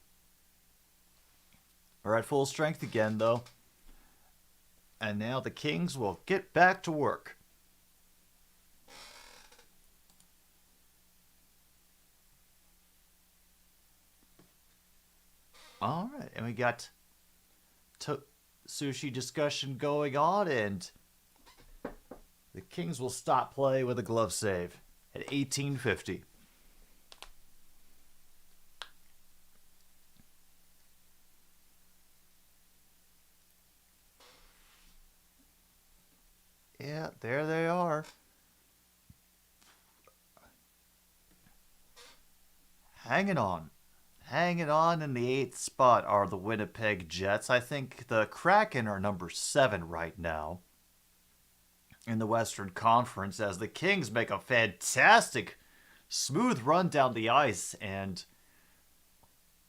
We're at full strength again, though. And now the Kings will get back to work. All right, and we got sushi discussion going on, and the Kings will stop play with a glove save at 1850. Yeah, there they are. Hanging on. Hanging on in the 8th spot are the Winnipeg Jets. I think the Kraken are number 7 right now in the Western Conference, as the Kings make a fantastic, smooth run down the ice and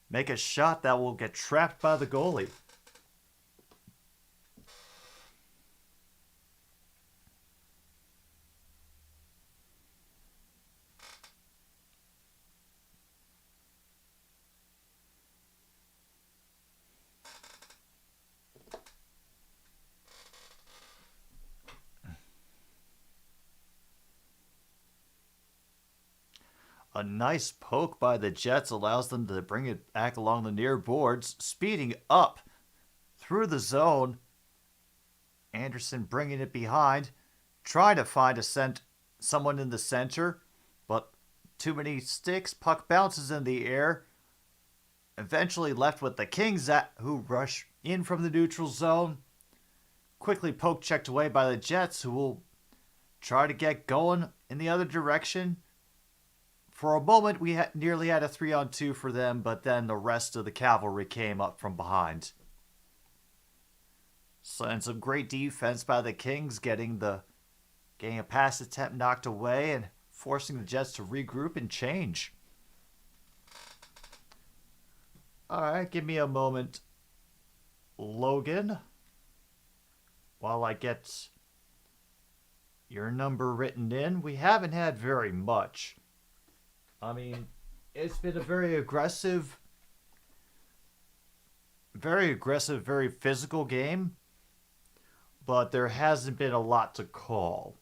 make a shot that will get trapped by the goalie. A nice poke by the Jets allows them to bring it back along the near boards, speeding up through the zone. Anderson bringing it behind, trying to find someone in the center, but too many sticks. Puck bounces in the air. Eventually left with the Kings, who rush in from the neutral zone. Quickly poke checked away by the Jets, who will try to get going in the other direction. For a moment, we nearly had a 3-on-2 for them, but then the rest of the cavalry came up from behind. So, and some great defense by the Kings, getting a pass attempt knocked away and forcing the Jets to regroup and change. All right, give me a moment, Logan, while I get your number written in. We haven't had very much. I mean, it's been a very aggressive, very physical game, but there hasn't been a lot to call.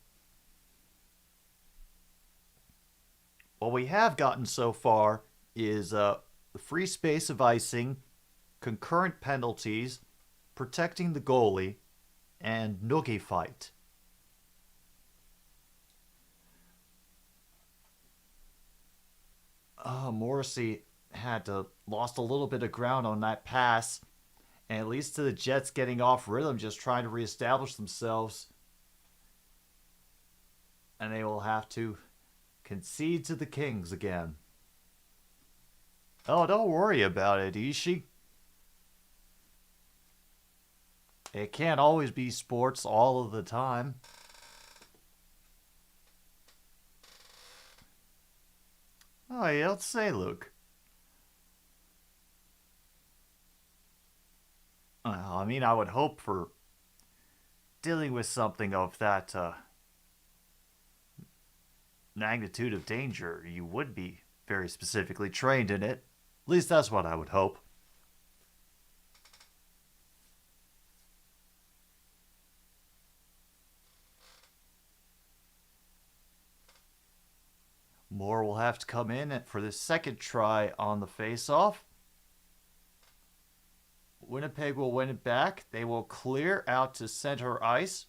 What we have gotten so far is the free space of icing, concurrent penalties, protecting the goalie, and noogie fight. Morrissey lost a little bit of ground on that pass, and it leads to the Jets getting off rhythm, just trying to reestablish themselves. And they will have to concede to the Kings again. Oh, don't worry about it, Ishii. It can't always be sports all of the time. Oh, yeah, let's say, Luke. I mean, I would hope for dealing with something of that magnitude of danger, you would be very specifically trained in it. At least that's what I would hope. Moore will have to come in for the second try on the face-off. Winnipeg will win it back. They will clear out to center ice.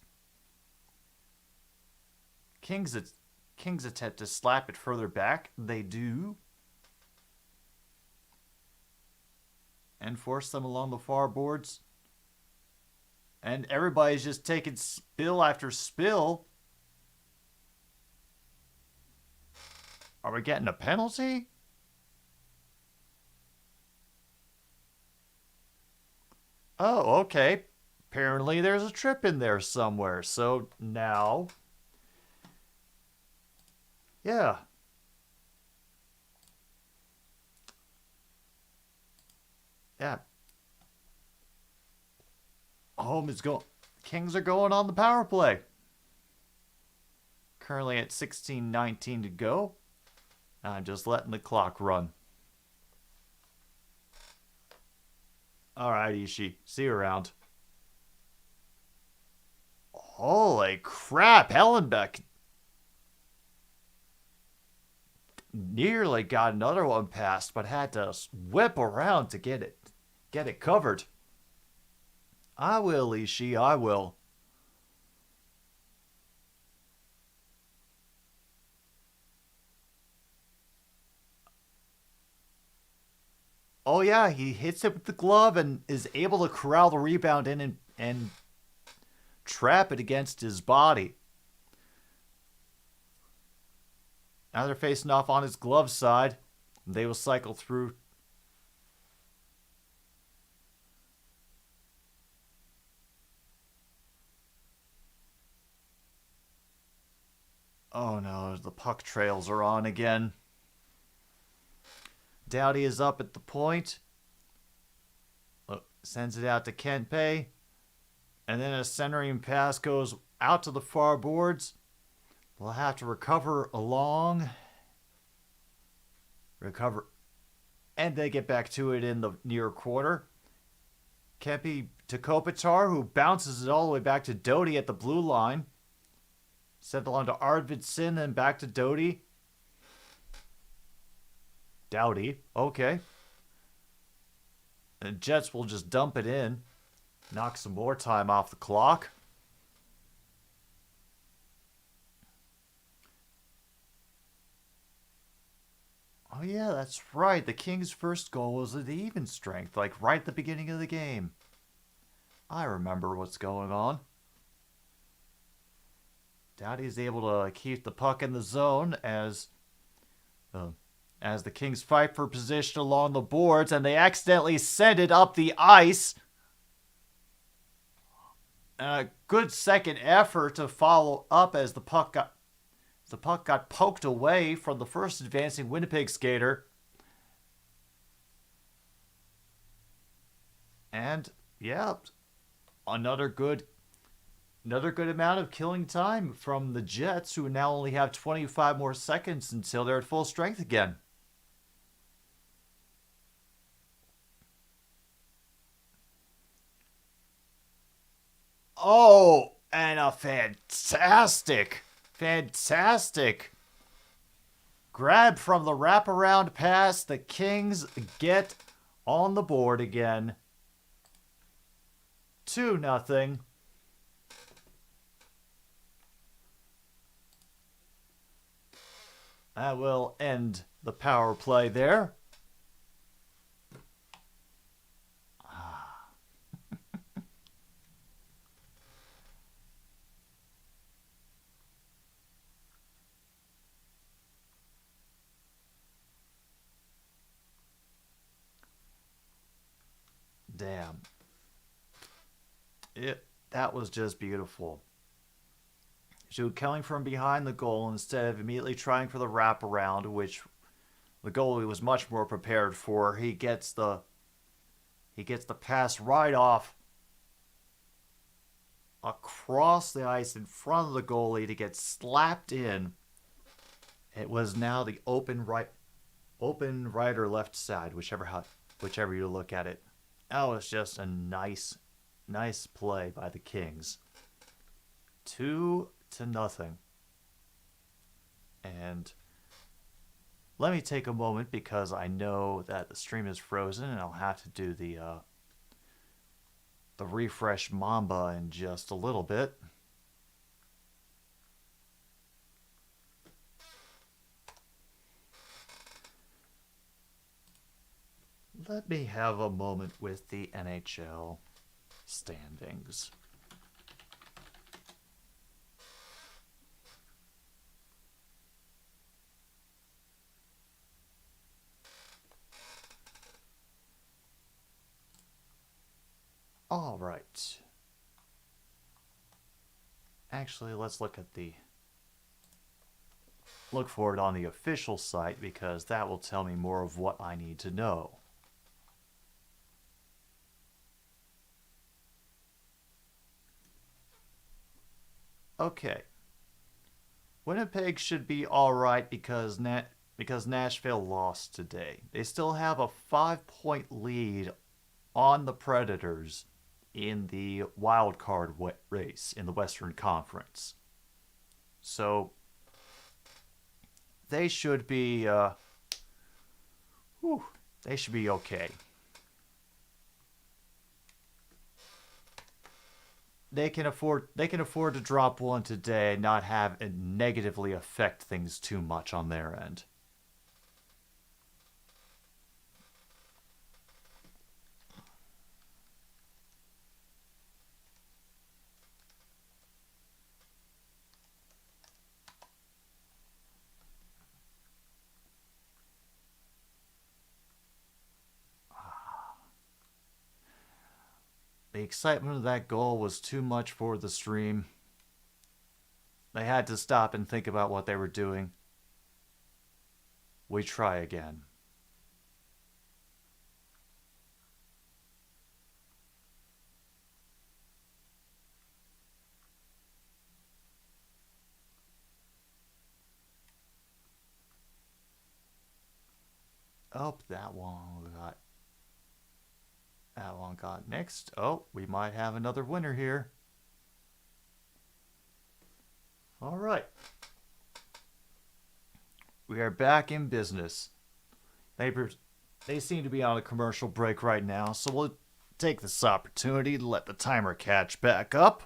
Kings attempt to slap it further back. They do. And force them along the far boards. And everybody's just taking spill after spill. Are we getting a penalty? Oh, okay. Apparently there's a trip in there somewhere. So now... Yeah. Yeah. Home is going... Kings are going on the power play. Currently at 16:19 to go. I'm just letting the clock run. Alright, Ishii. See you around. Holy crap, Hellenbeck nearly got another one past, but had to whip around to get it covered. I will, Ishii, I will. Oh yeah, he hits it with the glove and is able to corral the rebound in and trap it against his body. Now they're facing off on his glove side. They will cycle through. Oh no, the puck trails are on again. Doughty is up at the point. Look, sends it out to Kempe. And then a centering pass goes out to the far boards. They'll have to recover along. Recover. And they get back to it in the near quarter. Kempe to Kopitar, who bounces it all the way back to Doughty at the blue line. Sent along to Arvidsson and back to Doughty. Doughty, okay. And Jets will just dump it in. Knock some more time off the clock. Oh yeah, that's right. The Kings' first goal was at even strength, like right at the beginning of the game. I remember what's going on. Doughty is able to keep the puck in the zone as the Kings fight for position along the boards, and they accidentally send it up the ice. A good second effort to follow up as the puck got poked away from the first advancing Winnipeg skater. And yeah, another good amount of killing time from the Jets, who now only have 25 more seconds until they're at full strength again. Oh, and a fantastic grab from the wraparound pass. The Kings get on the board again. 2-0. That will end the power play there. Damn. That was just beautiful. So coming from behind the goal instead of immediately trying for the wraparound, which the goalie was much more prepared for, he gets the pass right off across the ice in front of the goalie to get slapped in. It was now the open right or left side, whichever you look at it. That was just a nice play by the Kings. 2-0. And let me take a moment because I know that the stream is frozen and I'll have to do the refresh Mamba in just a little bit. Let me have a moment with the NHL standings. All right. Actually, let's look for it on the official site, because that will tell me more of what I need to know. Okay. Winnipeg should be alright because Nashville lost today. They still have a 5-point lead on the Predators in the wild card race in the Western Conference. So they should be they should be okay. They can afford to drop one today and not have it negatively affect things too much on their end. The excitement of that goal was too much for the stream. They had to stop and think about what they were doing. We try again. Oh, that one got next. Oh, we might have another winner here. All right. We are back in business. They seem to be on a commercial break right now, so we'll take this opportunity to let the timer catch back up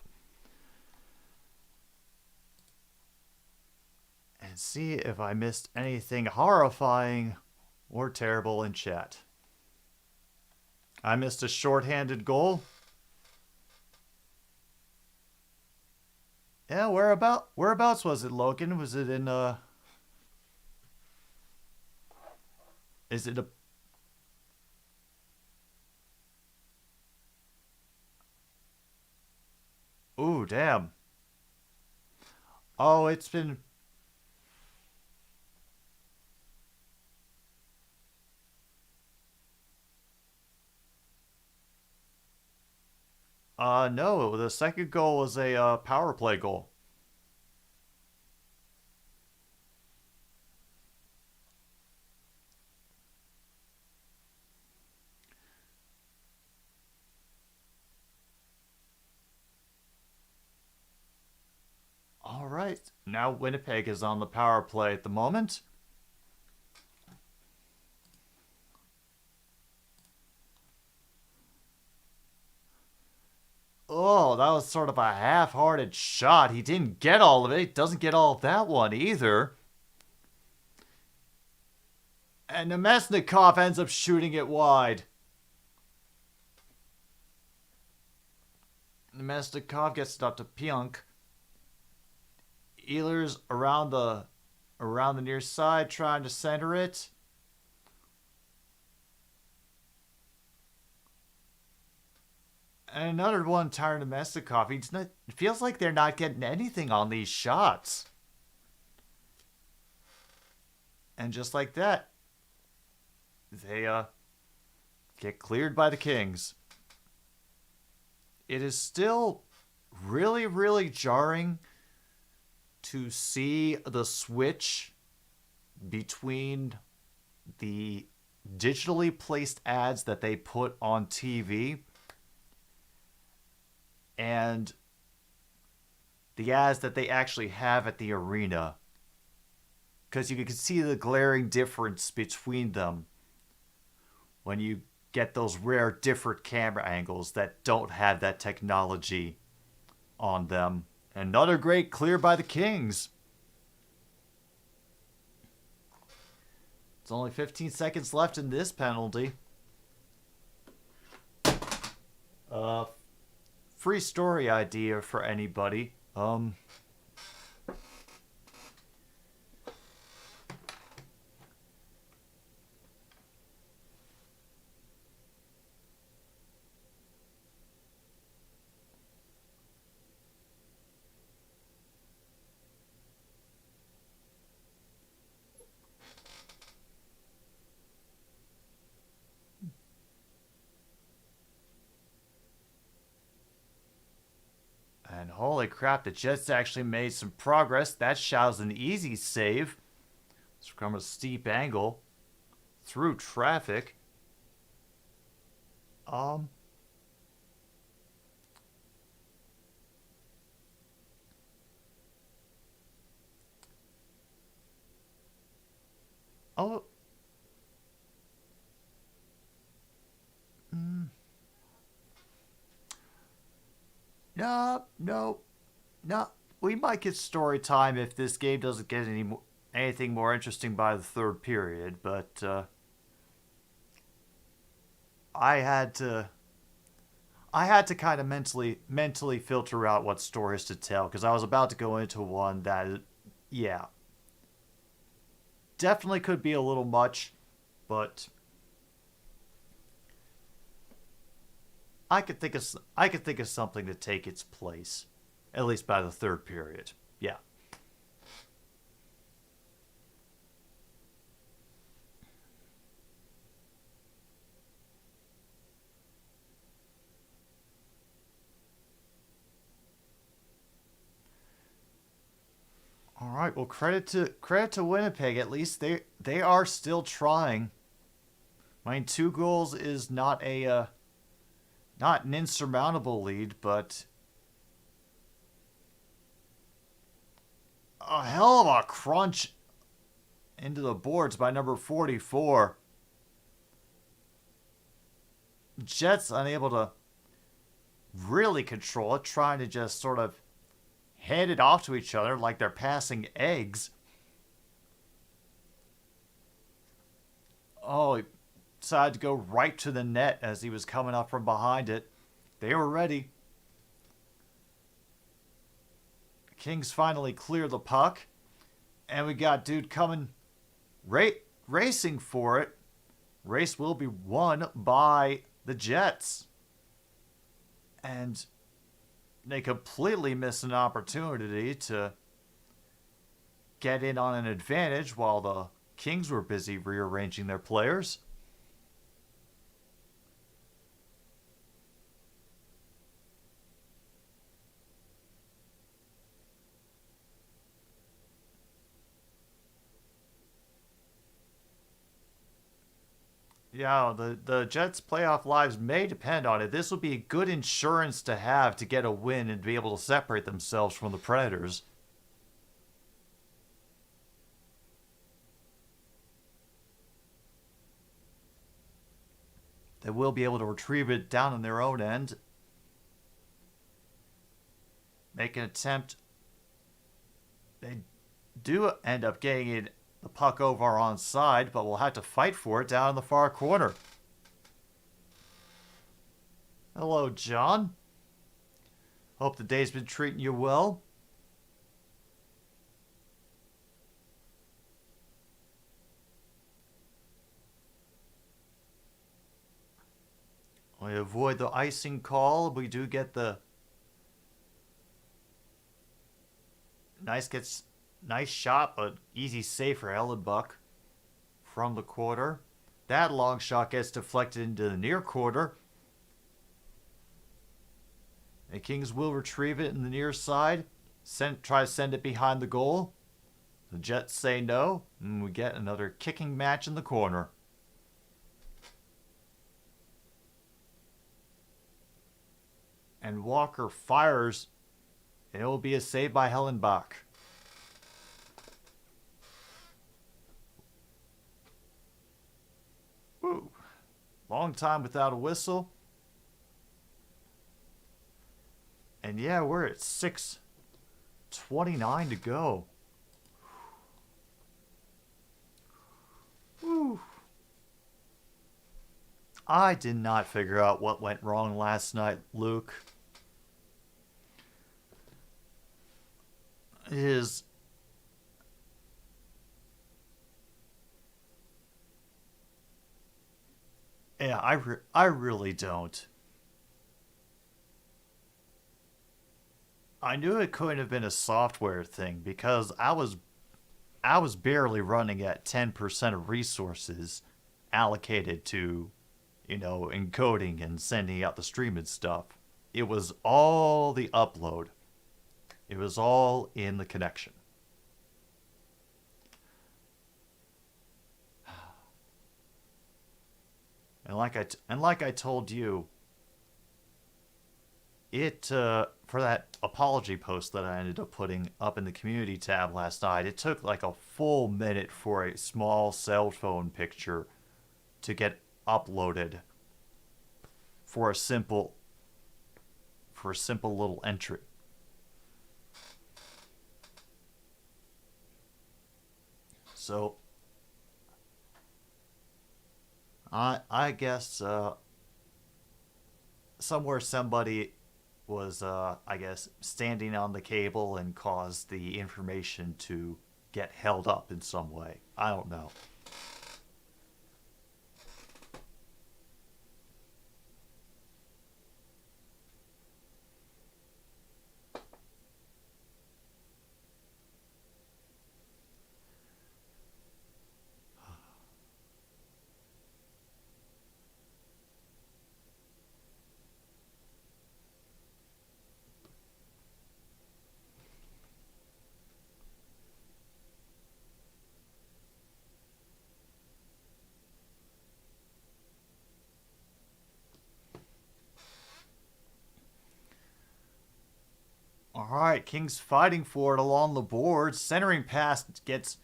and see if I missed anything horrifying or terrible in chat. I missed a shorthanded goal. Yeah, whereabouts was it, Logan? Was it in is it a Ooh, damn. Oh, it's been no, the second goal was a power play goal. All right, now Winnipeg is on the power play at the moment. Oh, that was sort of a half-hearted shot. He didn't get all of it. He doesn't get all of that one either. And Nemesnikov ends up shooting it wide. Nemesnikov gets it up to Pionk. Ehlers around the near side trying to center it. And another one tired to Nemesnikov. It feels like they're not getting anything on these shots. And just like that, they get cleared by the Kings. It is still really, really jarring to see the switch between the digitally placed ads that they put on TV and the ads that they actually have at the arena. Because you can see the glaring difference between them when you get those rare different camera angles that don't have that technology on them. Another great clear by the Kings. It's only 15 seconds left in this penalty. Free story idea for anybody. holy crap, the Jets actually made some progress. That show's an easy save. It's from a steep angle through traffic. Oh. No. We might get story time if this game doesn't get anything more interesting by the third period, but I had to kind of mentally filter out what stories to tell because I was about to go into one that, yeah, definitely could be a little much, but I could think of something to take its place, at least by the third period. Yeah. All right. Well, credit to Winnipeg. At least they are still trying. I mean, 2 goals is not an insurmountable lead, but a hell of a crunch into the boards by number 44. Jets unable to really control it, trying to just sort of hand it off to each other like they're passing eggs. Oh, he decided to go right to the net as he was coming up from behind it. They were ready. Kings finally clear the puck. And we got dude coming racing for it. Race will be won by the Jets. And they completely missed an opportunity to get in on an advantage while the Kings were busy rearranging their players. Yeah, the Jets' playoff lives may depend on it. This will be good insurance to have to get a win and be able to separate themselves from the Predators. They will be able to retrieve it down on their own end. Make an attempt. They do end up getting it. The puck over on side, but we'll have to fight for it down in the far corner. Hello, John. Hope the day's been treating you well. We avoid the icing call. We do get the nice shot, but easy save for Ellenbuck from the quarter. That long shot gets deflected into the near quarter. The Kings will retrieve it in the near side. Try to send it behind the goal. The Jets say no, and we get another kicking match in the corner. And Walker fires, and it will be a save by Ellenbuck. Woo. Long time without a whistle. And yeah, we're at 6:29 to go. Woo. I did not figure out what went wrong last night, Luke. Yeah, I really don't. I knew it couldn't have been a software thing because I was barely running at 10% of resources allocated to, encoding and sending out the stream and stuff. It was all the upload. It was all in the connection. And like I told you, for that apology post that I ended up putting up in the community tab last night, it took like a full minute for a small cell phone picture to get uploaded for a simple little entry. So I guess somewhere somebody was I guess standing on the cable and caused the information to get held up in some way. I don't know. All right, King's fighting for it along the board. Centering pass gets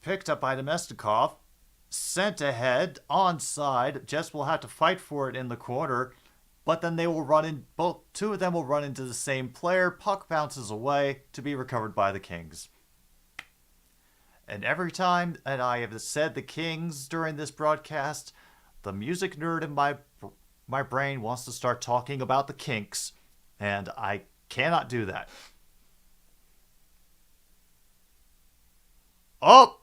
picked up by Domestikov. Sent ahead, onside. Jets will have to fight for it in the corner, but then they will run in. Two of them will run into the same player. Puck bounces away to be recovered by the Kings. And every time that I have said the Kings during this broadcast, the music nerd in my brain wants to start talking about the Kinks. And I cannot do that. Oh!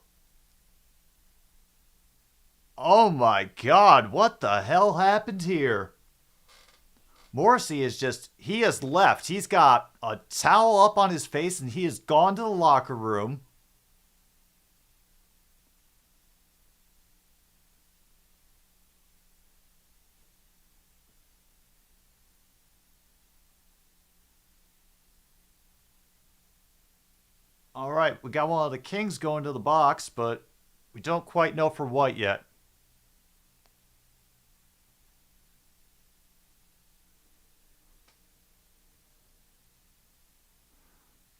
Oh my god, what the hell happened here? Morrissey he has left. He's got a towel up on his face and he has gone to the locker room. All right, we got one of the Kings going to the box, but we don't quite know for what yet.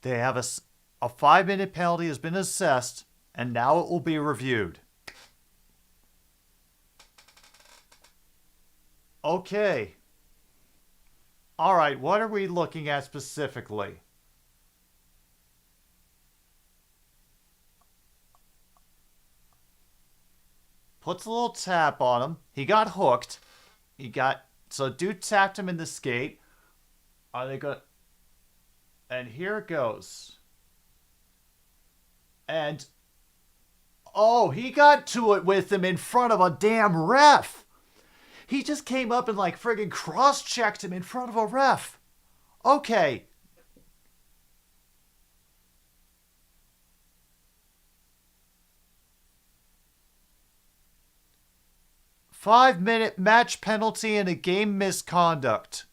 They have a 5-minute penalty has been assessed, and now it will be reviewed. Okay. All right, what are we looking at specifically? Puts a little tap on him. He got hooked. So dude tapped him in the skate. Are they going? And here it goes. And oh, he got to it with him in front of a damn ref. He just came up and like friggin' cross-checked him in front of a ref. Okay. Five-minute match penalty and a game misconduct.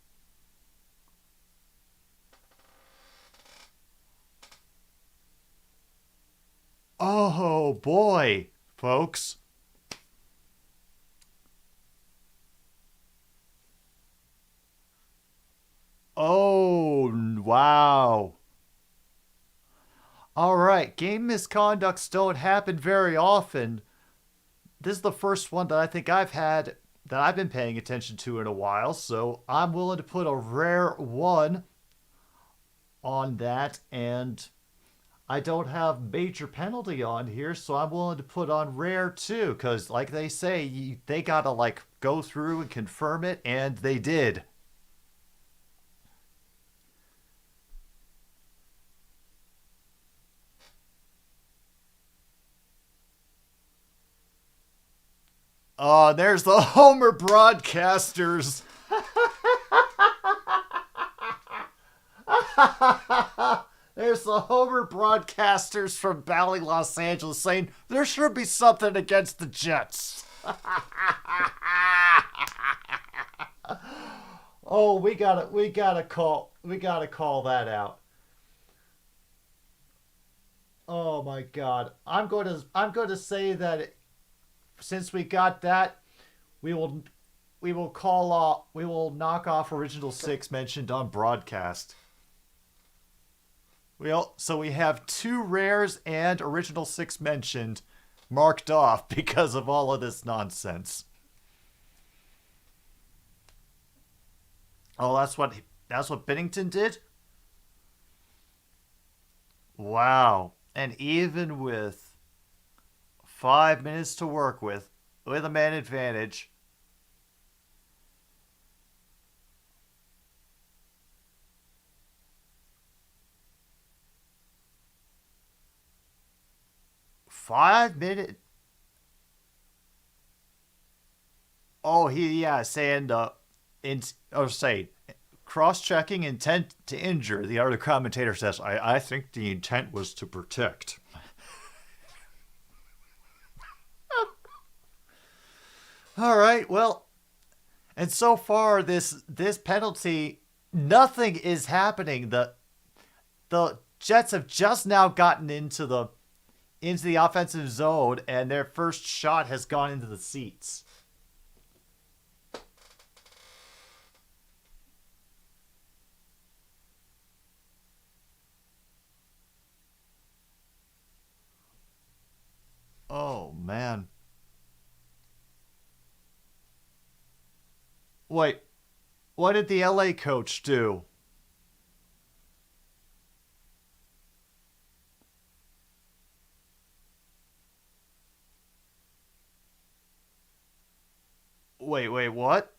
Oh boy, folks. Oh, wow. All right, game misconducts don't happen very often. This is the first one that I think I've had that I've been paying attention to in a while, so I'm willing to put a rare 1 on that, and I don't have major penalty on here, so I'm willing to put on rare 2, because like they say, they gotta like go through and confirm it, and they did. Oh, there's the Homer broadcasters. There's the Homer broadcasters from Valley, Los Angeles saying there should be something against the Jets. Oh, we gotta call We gotta call that out. Oh my god. I'm going to say that since we got that, we will we will knock off original 6 mentioned on broadcast. So we have 2 rares and original 6 mentioned marked off because of all of this nonsense. Oh, that's what Bennington did? Wow. And even with 5 minutes to work with a man advantage, Oh, saying cross-checking intent to injure. The other commentator says, I think the intent was to protect. All right, well, and so far this penalty, nothing is happening. The Jets have just now gotten into the offensive zone, and their first shot has gone into the seats. Oh, man. Wait, what did the LA coach do? Wait, what?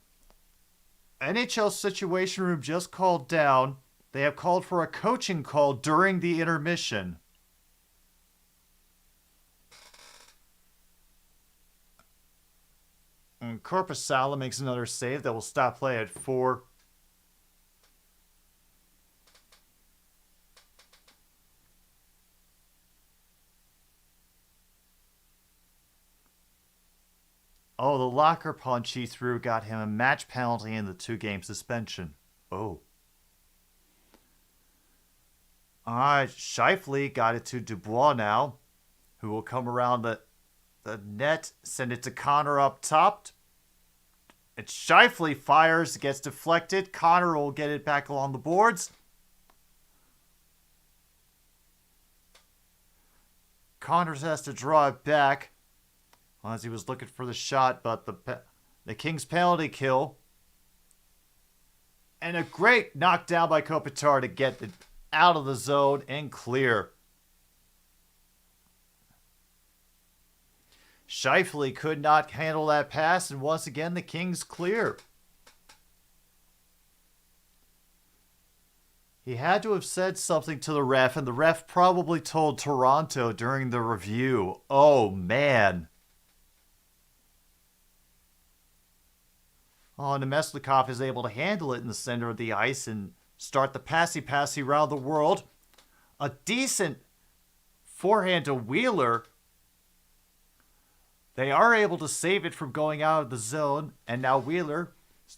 NHL Situation Room just called down. They have called for a coaching call during the intermission. And Korpisalo makes another save that will stop play at 4. Oh, the locker punch he threw got him a match penalty and the 2-game suspension. Oh. Alright, Scheifele got it to Dubois now, who will come around the net, send it to Connor up top. And Scheifele fires, gets deflected. Connor will get it back along the boards. Connors has to draw it back as he was looking for the shot, but the Kings penalty kill. And a great knockdown by Kopitar to get it out of the zone and clear. Scheifele could not handle that pass, and once again the Kings clear. He had to have said something to the ref, and the ref probably told Toronto during the review. Oh, man. Oh, Nemesnikov is able to handle it in the center of the ice and start the passy around the world. A decent forehand to Wheeler. They are able to save it from going out of the zone, and now Wheeler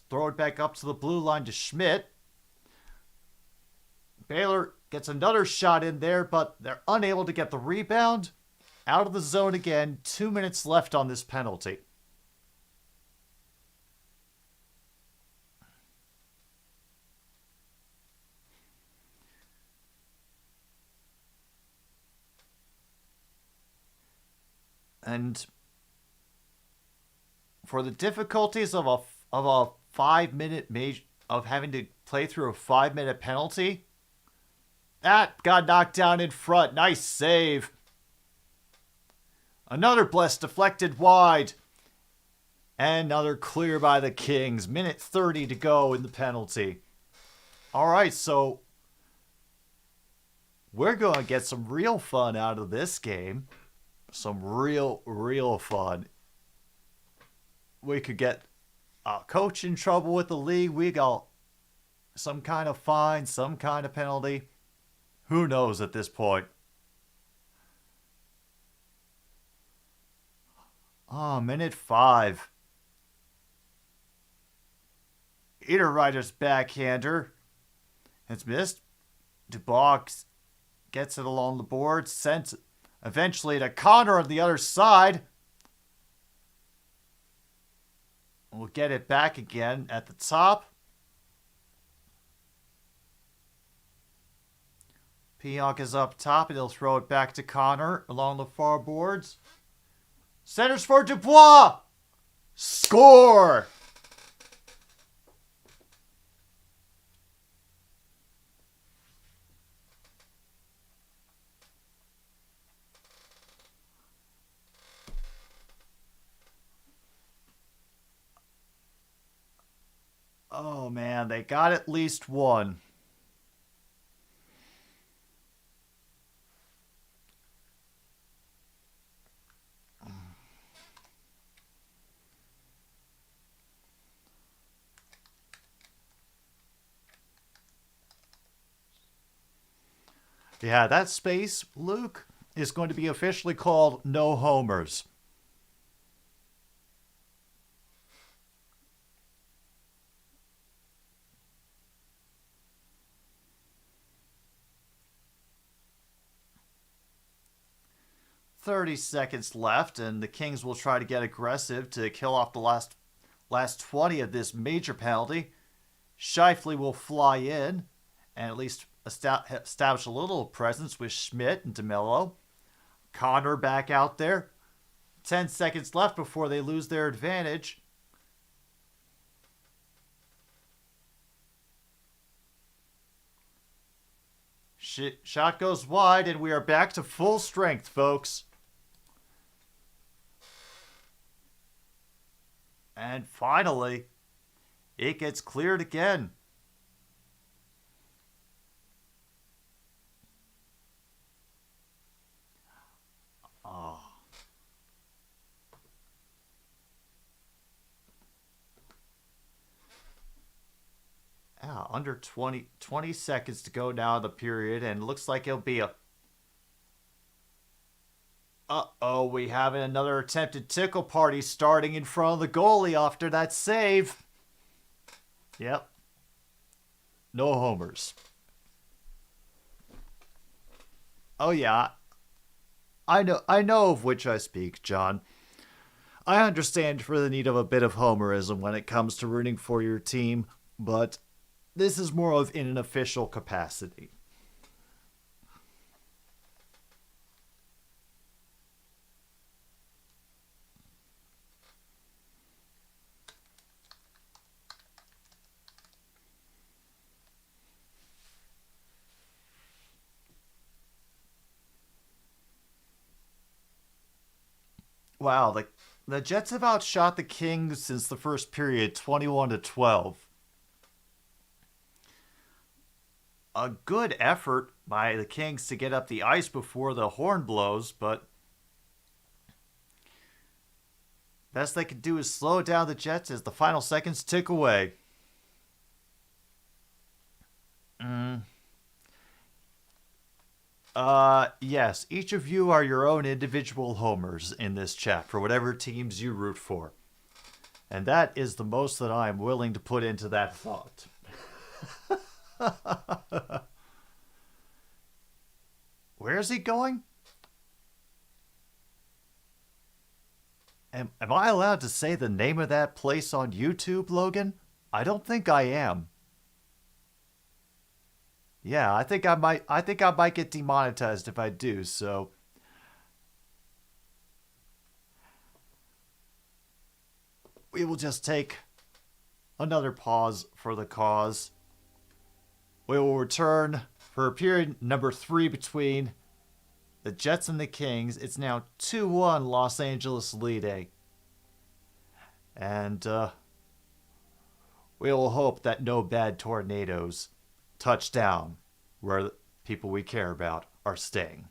throw it back up to the blue line to Schmidt. Baylor gets another shot in there, but they're unable to get the rebound. Out of the zone again. 2 minutes left on this penalty. And for the difficulties of a 5-minute of having to play through a 5-minute penalty, that got knocked down in front. Nice save. Another blessed deflected wide. And another clear by the Kings. Minute 30 to go in the penalty. All right, so we're going to get some real fun out of this game. Some real fun. We could get a coach in trouble with the league. We got some kind of fine, some kind of penalty. Who knows at this point? Oh, minute 5. Niederreiter's backhander. It's missed. Dubois gets it along the board. Sent eventually to Connor on the other side. We'll get it back again at the top. Pionk is up top, and he'll throw it back to Connor along the far boards. Centers for Dubois! Score! Oh man, they got at least one. Yeah, that space, Luke, is going to be officially called No Homers. "30 seconds left, and the Kings will try to get aggressive to kill off the last 20 of this major penalty. Scheifele will fly in and at least establish a little presence with Schmidt and DeMello. Connor back out there. 10 seconds left before they lose their advantage. Shot goes wide, and we are back to full strength, folks. And finally, it gets cleared again. Oh. Yeah, under 20 seconds to go now in the period, and it looks like it'll be a... Uh-oh, we have another attempted tickle party starting in front of the goalie after that save. Yep. No homers. Oh yeah. I know of which I speak, John. I understand for the need of a bit of homerism when it comes to rooting for your team, but this is more of in an official capacity. Wow, the Jets have outshot the Kings since the first period, 21-12. A good effort by the Kings to get up the ice before the horn blows, but best they can do is slow down the Jets as the final seconds tick away. Yes, each of you are your own individual homers in this chat for whatever teams you root for. And that is the most that I am willing to put into that thought. Where is he going? Am I allowed to say the name of that place on YouTube, Logan? I don't think I am. Yeah, I think I might get demonetized if I do, so we will just take another pause for the cause. We will return for period number 3 between the Jets and the Kings. It's now 2-1 Los Angeles leading. And we will hope that no bad tornadoes touch down where the people we care about are staying.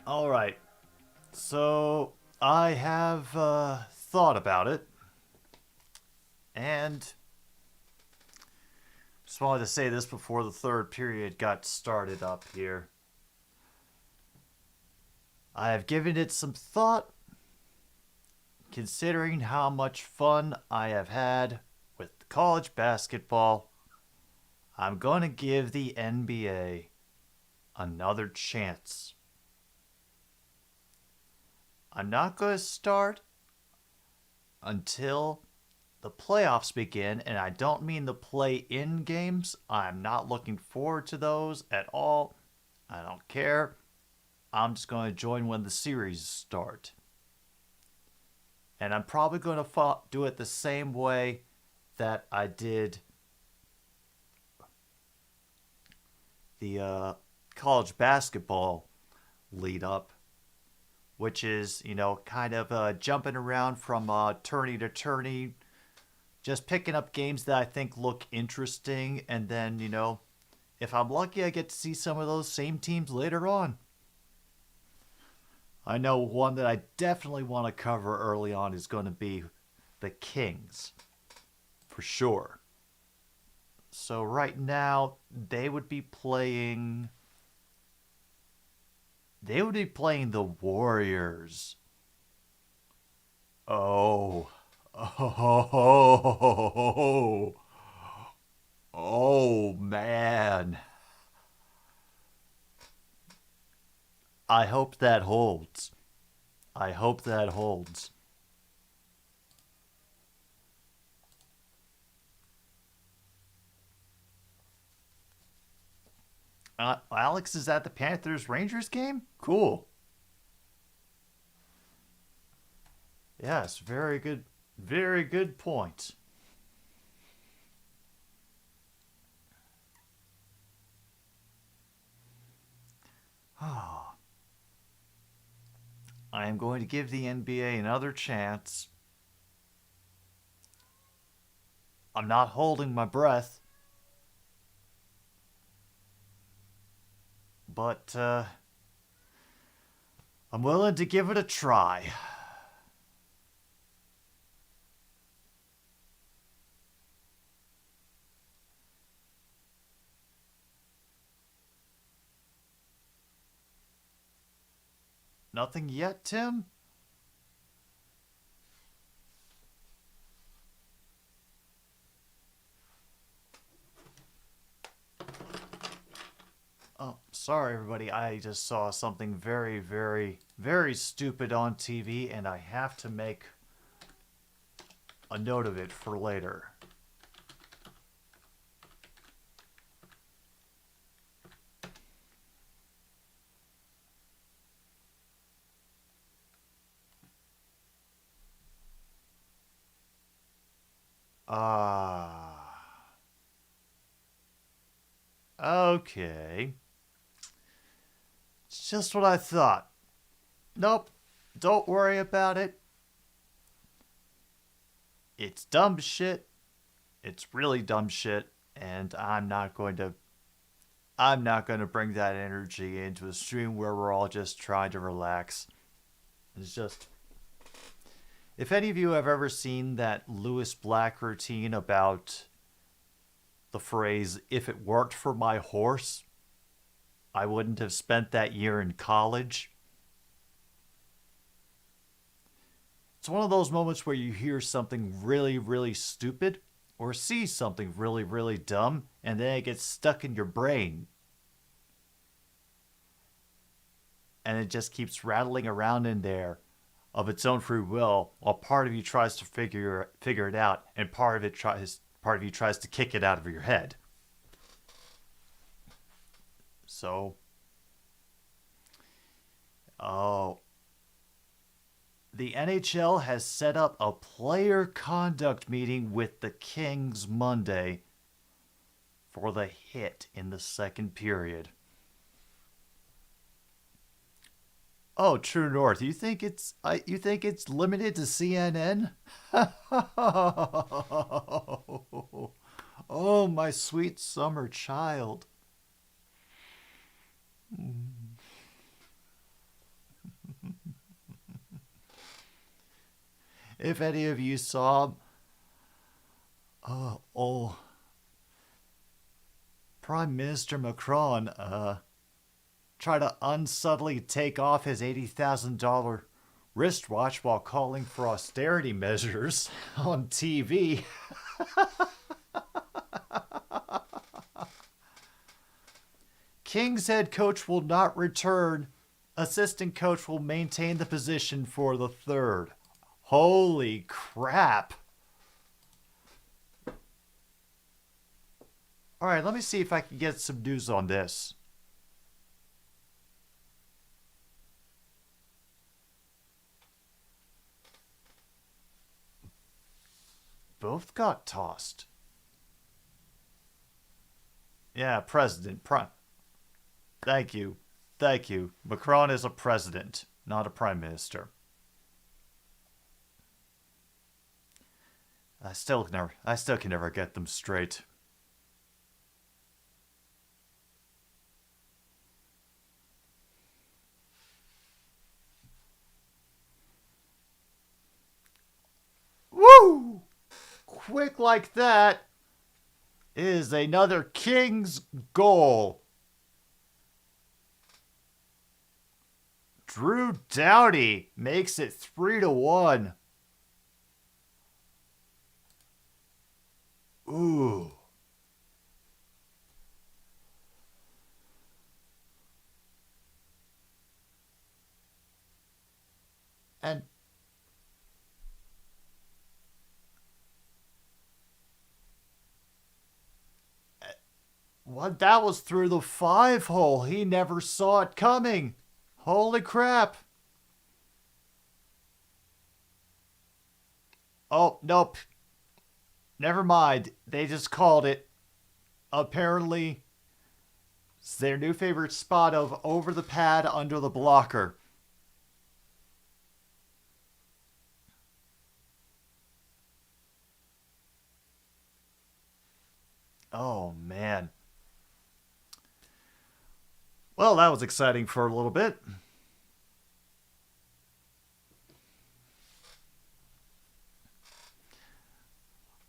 All right. So I have thought about it, and just wanted to say this before the third period got started up here. I have given it some thought, considering how much fun I have had with college basketball. I'm going to give the NBA another chance. I'm not going to start until the playoffs begin, and I don't mean the play-in games. I'm not looking forward to those at all. I don't care. I'm just going to join when the series start. And I'm probably going to do it the same way that I did the college basketball lead up, which is, kind of jumping around from tourney to tourney, just picking up games that I think look interesting, and then, if I'm lucky, I get to see some of those same teams later on. I know one that I definitely want to cover early on is going to be the Kings, for sure. So right now, they would be playing the Warriors. Oh man. I hope that holds. Alex is at the Panthers-Rangers game? Cool. Yes, very good point. I am going to give the NBA another chance. I'm not holding my breath. But I'm willing to give it a try. Nothing yet, Tim? Oh, sorry, everybody. I just saw something very, very, very stupid on TV, and I have to make a note of it for later. Okay. It's just what I thought. Nope, don't worry about it. It's dumb shit. It's really dumb shit, and I'm not going to bring that energy into a stream where we're all just trying to relax. It's just, if any of you have ever seen that Lewis Black routine about the phrase, "If it worked for my horse, I wouldn't have spent that year in college." It's one of those moments where you hear something really, really stupid or see something really, really dumb, and then it gets stuck in your brain. And it just keeps rattling around in there of its own free will, while part of you tries to figure it out, and part of you tries to kick it out of your head. So, the NHL has set up a player conduct meeting with the Kings Monday for the hit in the second period. Oh, True North, you think it's limited to CNN? Oh, my sweet summer child. If any of you saw Prime Minister Macron try to unsubtly take off his $80,000 wristwatch while calling for austerity measures on TV. Kings head coach will not return. Assistant coach will maintain the position for the third. Holy crap. All right, let me see if I can get some news on this. Both got tossed. Yeah, president. Thank you. Thank you. Macron is a president, not a prime minister. I still can never get them straight. Woo! Quick like that is another King's goal. Drew Doughty makes it 3-1. Ooh. And what? That was through the 5-hole. He never saw it coming. Holy crap. Oh, nope. Never mind. They just called it. Apparently, it's their new favorite spot of over the pad under the blocker. Oh, man. Well, that was exciting for a little bit.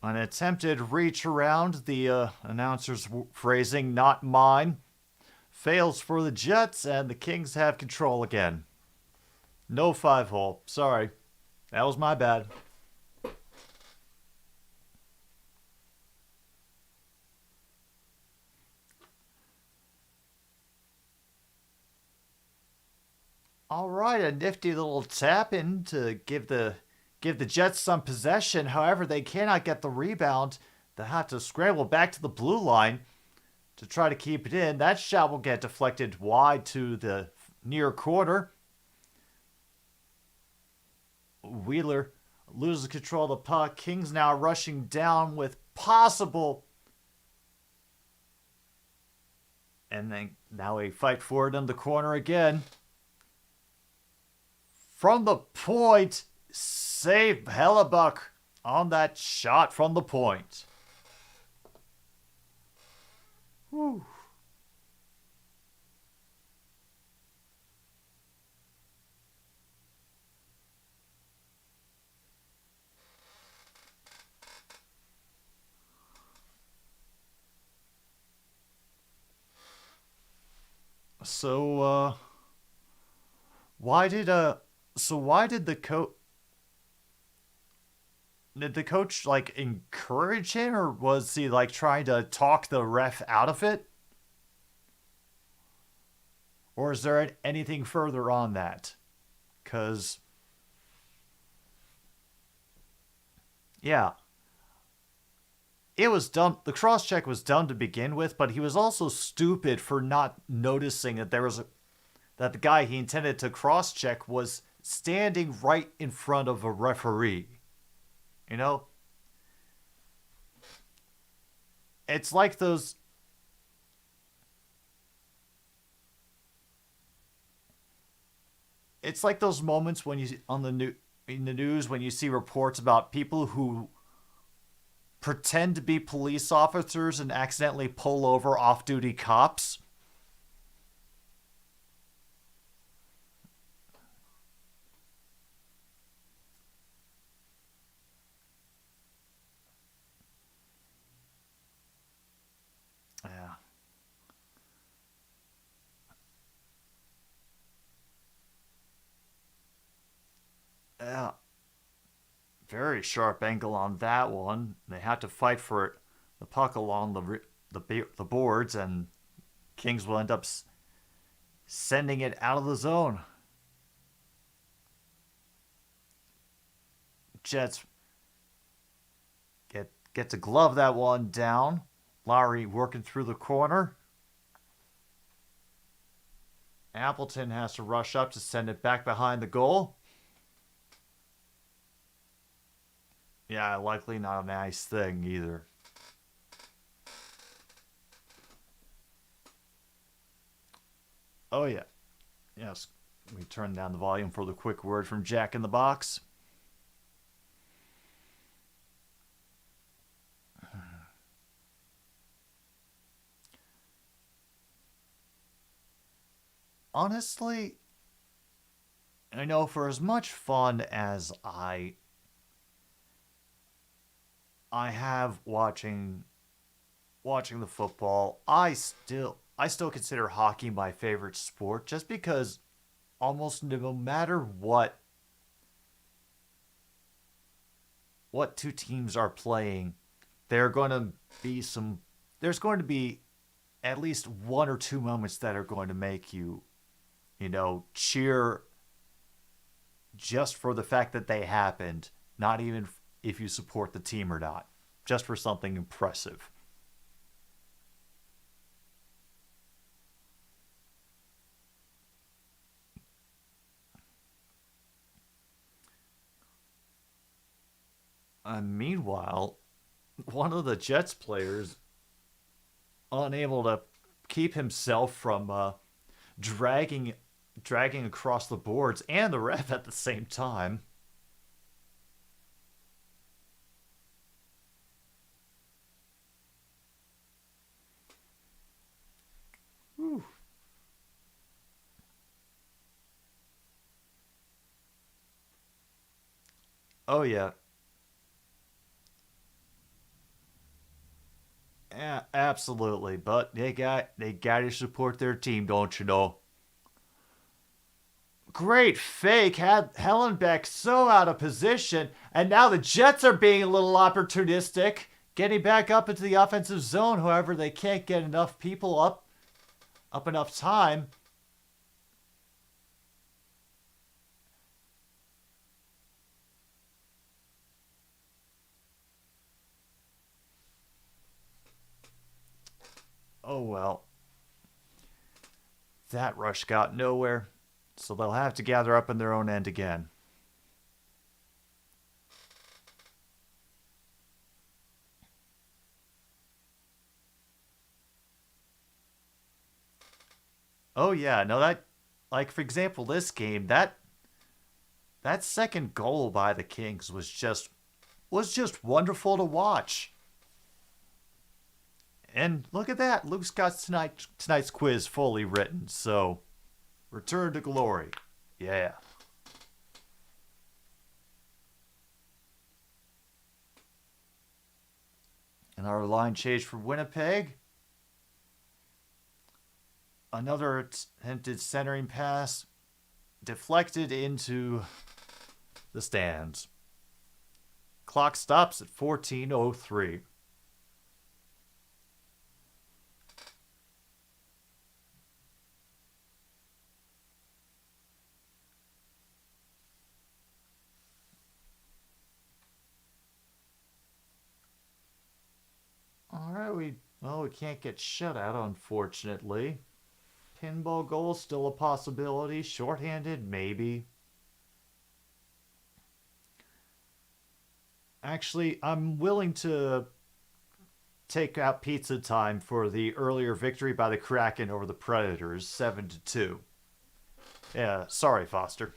An attempted reach around, the announcer's phrasing, not mine, fails for the Jets, and the Kings have control again. No 5-hole. Sorry. That was my bad. All right, a nifty little tap in to give the Jets some possession. However, they cannot get the rebound. They have to scramble back to the blue line to try to keep it in. That shot will get deflected wide to the near corner. Wheeler loses control of the puck. Kings now rushing down with possible. And then now a fight forward in the corner again. From the point, save Hellebuck on that shot from the point. Whew. So, why did the coach like encourage him, or was he like trying to talk the ref out of it? Or is there anything further on that? Cause yeah, it was dumb. The cross check was dumb to begin with, but he was also stupid for not noticing that that the guy he intended to cross check was standing right in front of a referee. You know? It's like those. It's like those moments when you in the news when you see reports about people who pretend to be police officers and accidentally pull over off-duty cops. Yeah. Yeah. Very sharp angle on that one. They had to fight for the puck along the boards, and Kings will end up sending it out of the zone. Jets get to glove that one down. Lowry working through the corner. Appleton has to rush up to send it back behind the goal. Yeah, likely not a nice thing either. Oh, yeah. Yes, we turn down the volume for the quick word from Jack in the Box. Honestly, I know for as much fun as I have watching the football, I still consider hockey my favorite sport, just because almost no matter what two teams are playing, there's going to be at least one or two moments that are going to make you, cheer just for the fact that they happened, not even if you support the team or not, just for something impressive. Meanwhile, one of the Jets players, unable to keep himself from dragging across the boards and the ref at the same time. Whew. Oh yeah. Yeah, absolutely. But they got to support their team, don't you know? Great fake, had Hellenbeck so out of position, and now the Jets are being a little opportunistic, getting back up into the offensive zone. However, they can't get enough people up enough time. Oh well. That rush got nowhere, so they'll have to gather up in their own end again. Oh yeah, no, that, like, for example, this game, that second goal by the Kings was just wonderful to watch. And look at that, Luke's got tonight's quiz fully written, so return to glory. Yeah. And our line change for Winnipeg. Another attempted centering pass deflected into the stands. Clock stops at 14:03. All right, we can't get shut out, unfortunately. Pinball goal still a possibility. Shorthanded, maybe. Actually, I'm willing to take out pizza time for the earlier victory by the Kraken over the Predators, 7-2. Yeah, sorry, Foster.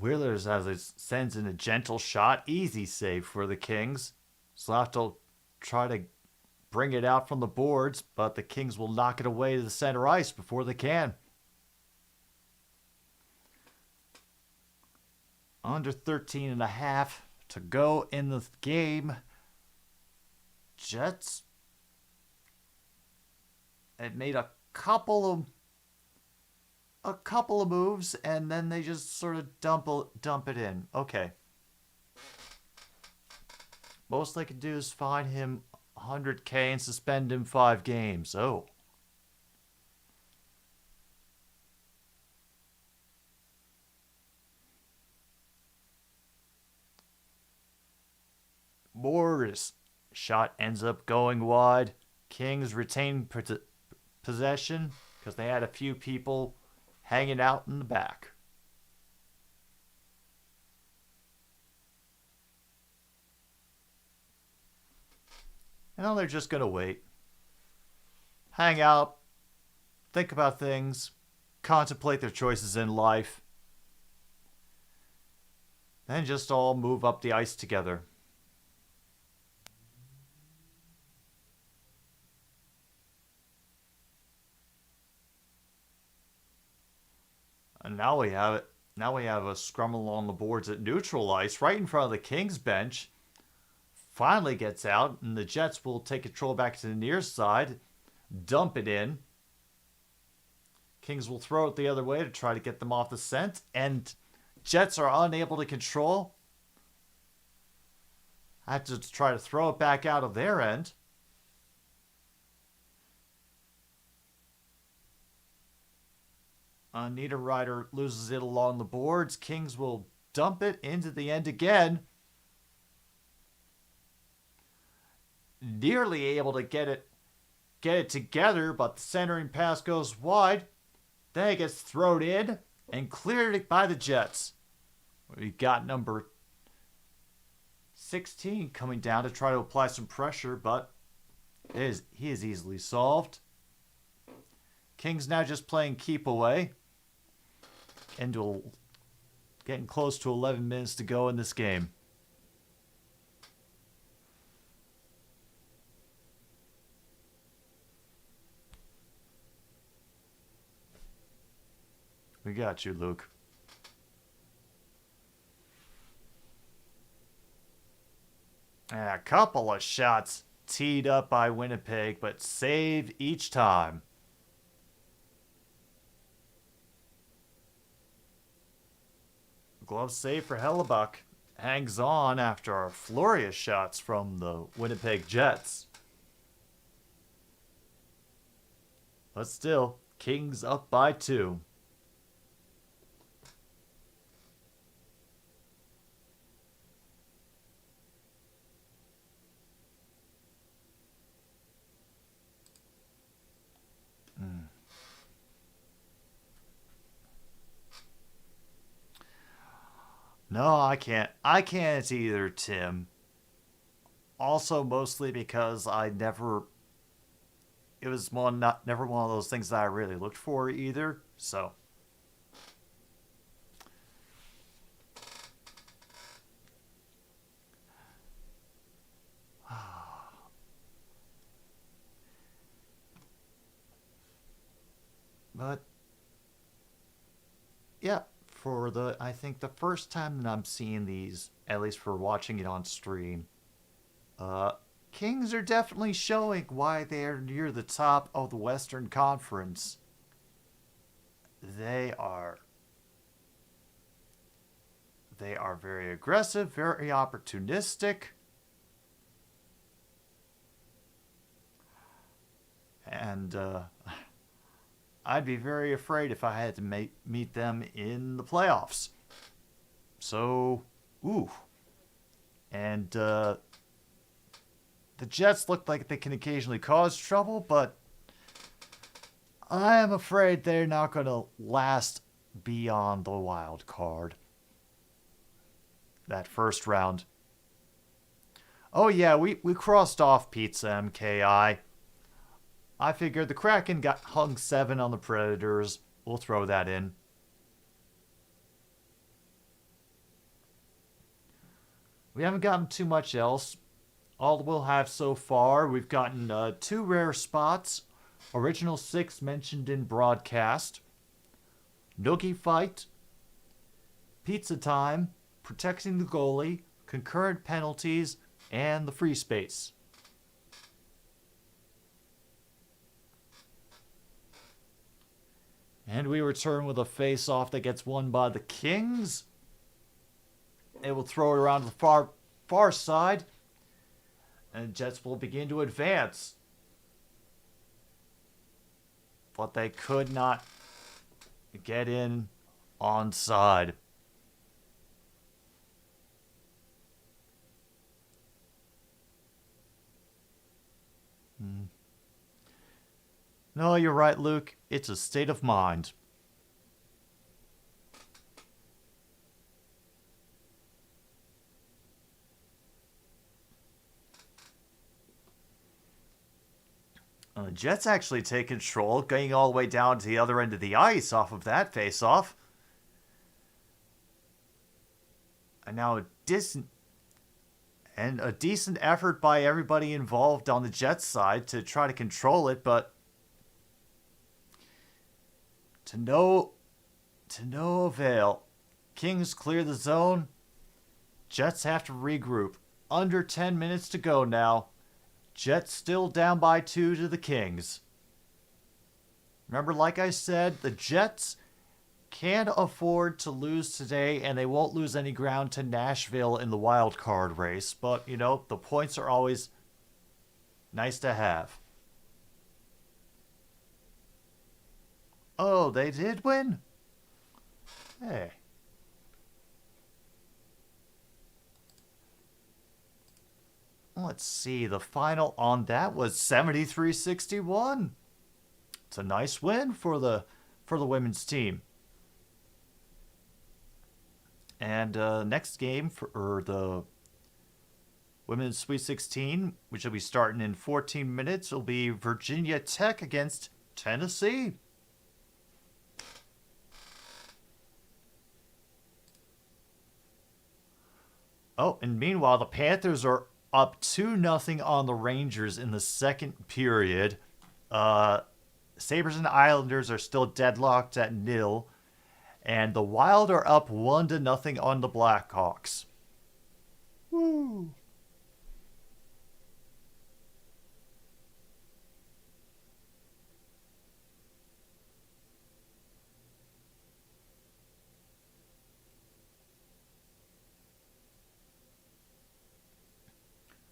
Wheeler's as it sends in a gentle shot. Easy save for the Kings. Slav will try to bring it out from the boards, but the Kings will knock it away to the center ice before they can. Under 13 and a half to go in the game. Jets had made a couple of moves, and then they just sort of dump it in. Okay. Most they could do is fine him $100K and suspend him 5 games. Oh. Morris shot ends up going wide. Kings retain possession because they had a few people hanging out in the back. Now they're just going to wait. Hang out. Think about things. Contemplate their choices in life. Then just all move up the ice together. And now we have it. Now we have a scrum along the boards at neutral ice, right in front of the Kings bench. Finally gets out, and the Jets will take control back to the near side, dump it in. Kings will throw it the other way to try to get them off the scent, and Jets are unable to control. Have to try to throw it back out of their end. Niederreiter loses it along the boards. Kings will dump it into the end again. Nearly able to get it together, but the centering pass goes wide. Then it gets thrown in and cleared by the Jets. We've got number 16 coming down to try to apply some pressure, but he is easily solved. Kings now just playing keep away. Getting close to 11 minutes to go in this game. We got you, Luke. A couple of shots teed up by Winnipeg, but saved each time. Glove save for Hellebuck. Hangs on after a flurry of shots from the Winnipeg Jets. But still, Kings up by 2. No, I can't. I can't either, Tim. Also, mostly because it was never one of those things that I really looked for either. So, but yeah. I think the first time that I'm seeing these, at least for watching it on stream, Kings are definitely showing why they're near the top of the Western Conference. They are very aggressive, very opportunistic. And I'd be very afraid if I had to meet them in the playoffs. So, ooh. And the Jets look like they can occasionally cause trouble, but I am afraid they're not going to last beyond the wild card. That first round. Oh yeah, we crossed off Pizza MKI. I figured the Kraken got hung 7 on the Predators. We'll throw that in. We haven't gotten too much else. All we'll have so far, we've gotten 2 rare spots, original 6 mentioned in broadcast, noogie fight, pizza time, protecting the goalie, concurrent penalties, and the free space. And we return with a face-off that gets won by the Kings. They will throw it around to the far side. And the Jets will begin to advance. But they could not get in onside. No, you're right, Luke. It's a state of mind. Jets actually take control, going all the way down to the other end of the ice off of that face-off. And now a decent effort by everybody involved on the Jets side to try to control it, but to no avail. Kings clear the zone. Jets have to regroup. Under 10 minutes to go now. Jets still down by 2 to the Kings. Remember, like I said, the Jets can't afford to lose today, and they won't lose any ground to Nashville in the wild card race. But, you know, the points are always nice to have. Oh, they did win? Hey. Let's see, the final on that was 73-61. It's a nice win for the women's team. And next game for the Women's Sweet 16, which will be starting in 14 minutes, will be Virginia Tech against Tennessee. Oh, and meanwhile, the Panthers are up 2-0 on the Rangers in the second period. Sabres and Islanders are still deadlocked at 0. And the Wild are up 1-0 on the Blackhawks. Woo!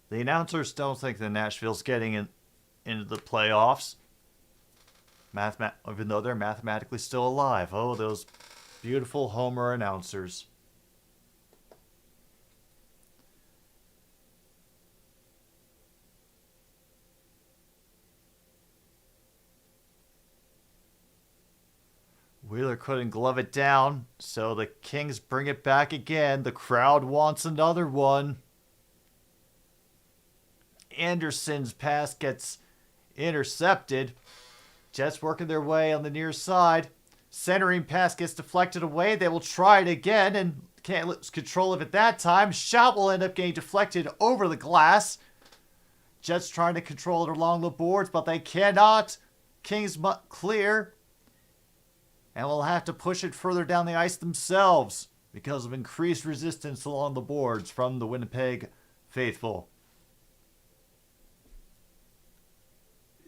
The announcers don't think that Nashville's getting into the playoffs, even though they're mathematically still alive. Oh, those beautiful Homer announcers. Wheeler couldn't glove it down, so the Kings bring it back again. The crowd wants another one. Anderson's pass gets intercepted. Jets working their way on the near side. Centering pass gets deflected away. They will try it again and can't lose control of it that time. Shot will end up getting deflected over the glass. Jets trying to control it along the boards, but they cannot. Kings clear. And will have to push it further down the ice themselves because of increased resistance along the boards from the Winnipeg faithful.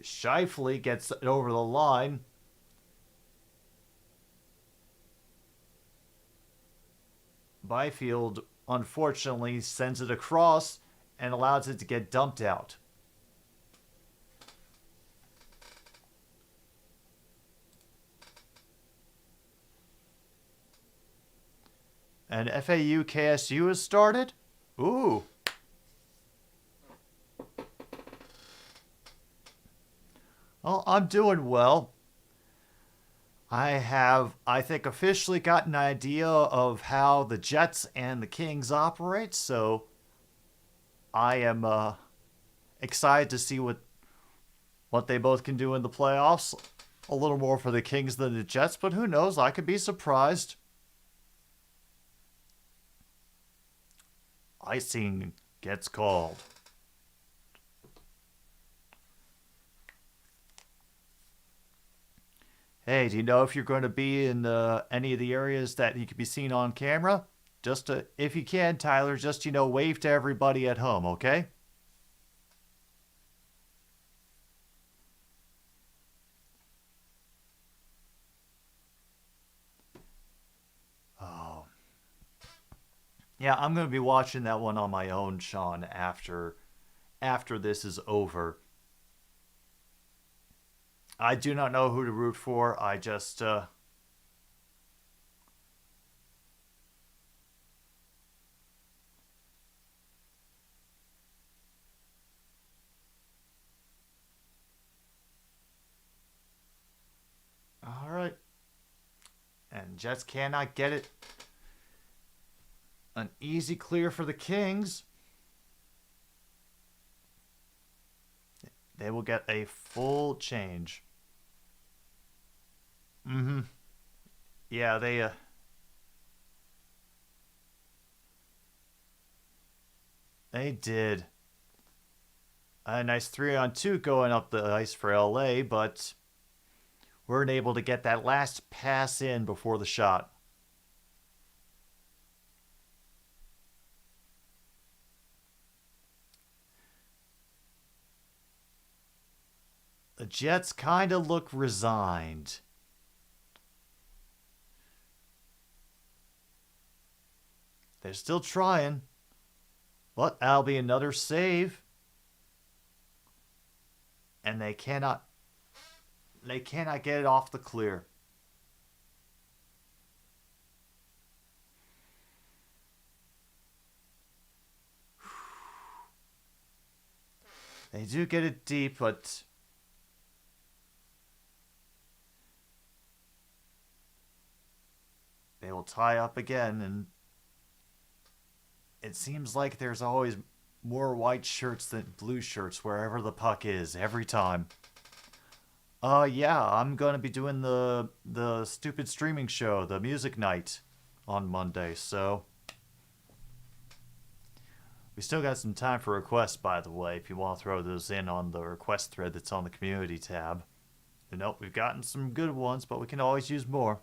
Scheifele gets it over the line. Byfield, unfortunately, sends it across and allows it to get dumped out. And FAU KSU has started? Ooh. Well, I'm doing well. I have, I think, officially got an idea of how the Jets and the Kings operate, so I am excited to see what they both can do in the playoffs. A little more for the Kings than the Jets, but who knows? I could be surprised. icing gets called. Hey, do you know if you're going to be in any of the areas that you can be seen on camera? Just if you can, Tyler, just, wave to everybody at home, okay? Oh. Yeah, I'm going to be watching that one on my own, Sean, after this is over. I do not know who to root for. I just all right. And Jets cannot get it. An easy clear for the Kings. They will get a full change. Mm-hmm. Yeah, they did. A nice 3-on-2 going up the ice for LA, but weren't able to get that last pass in before the shot. The Jets kind of look resigned. They're still trying. But that'll be another save. And they cannot get it off the clear. They do get it deep, but they will tie up again, and it seems like there's always more white shirts than blue shirts wherever the puck is every time. Yeah, I'm gonna be doing the stupid streaming show, the music night, on Monday, so we still got some time for requests, by the way, if you want to throw those in on the request thread that's on the community tab. And nope, we've gotten some good ones, but we can always use more.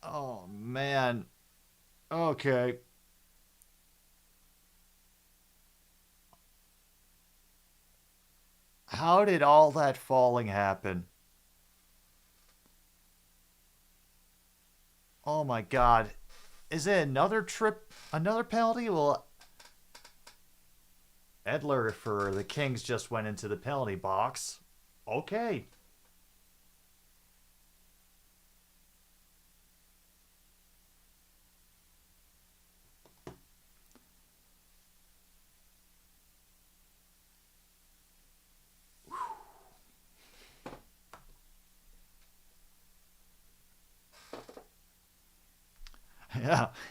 Oh, man. Okay. How did all that falling happen? Oh my god. Is it another penalty? Well, Edler for the Kings just went into the penalty box. Okay.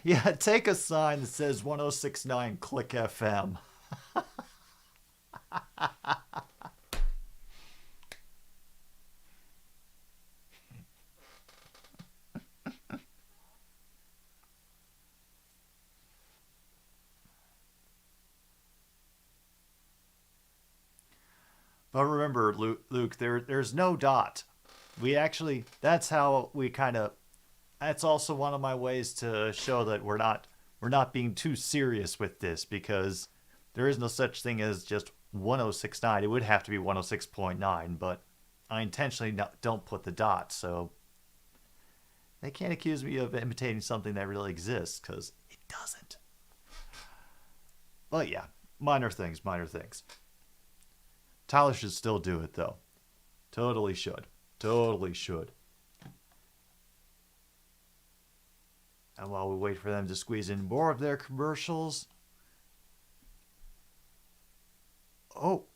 Yeah, take a sign that says 1069 Click FM. But remember, Luke, there's no dot. That's how we kind of, that's also one of my ways to show that we're not being too serious with this, because there is no such thing as just 1069. It would have to be 106.9, but I intentionally don't put the dot, so they can't accuse me of imitating something that really exists, because it doesn't. But yeah, minor things. Tyler should still do it, though. Totally should. And while we wait for them to squeeze in more of their commercials... Oh.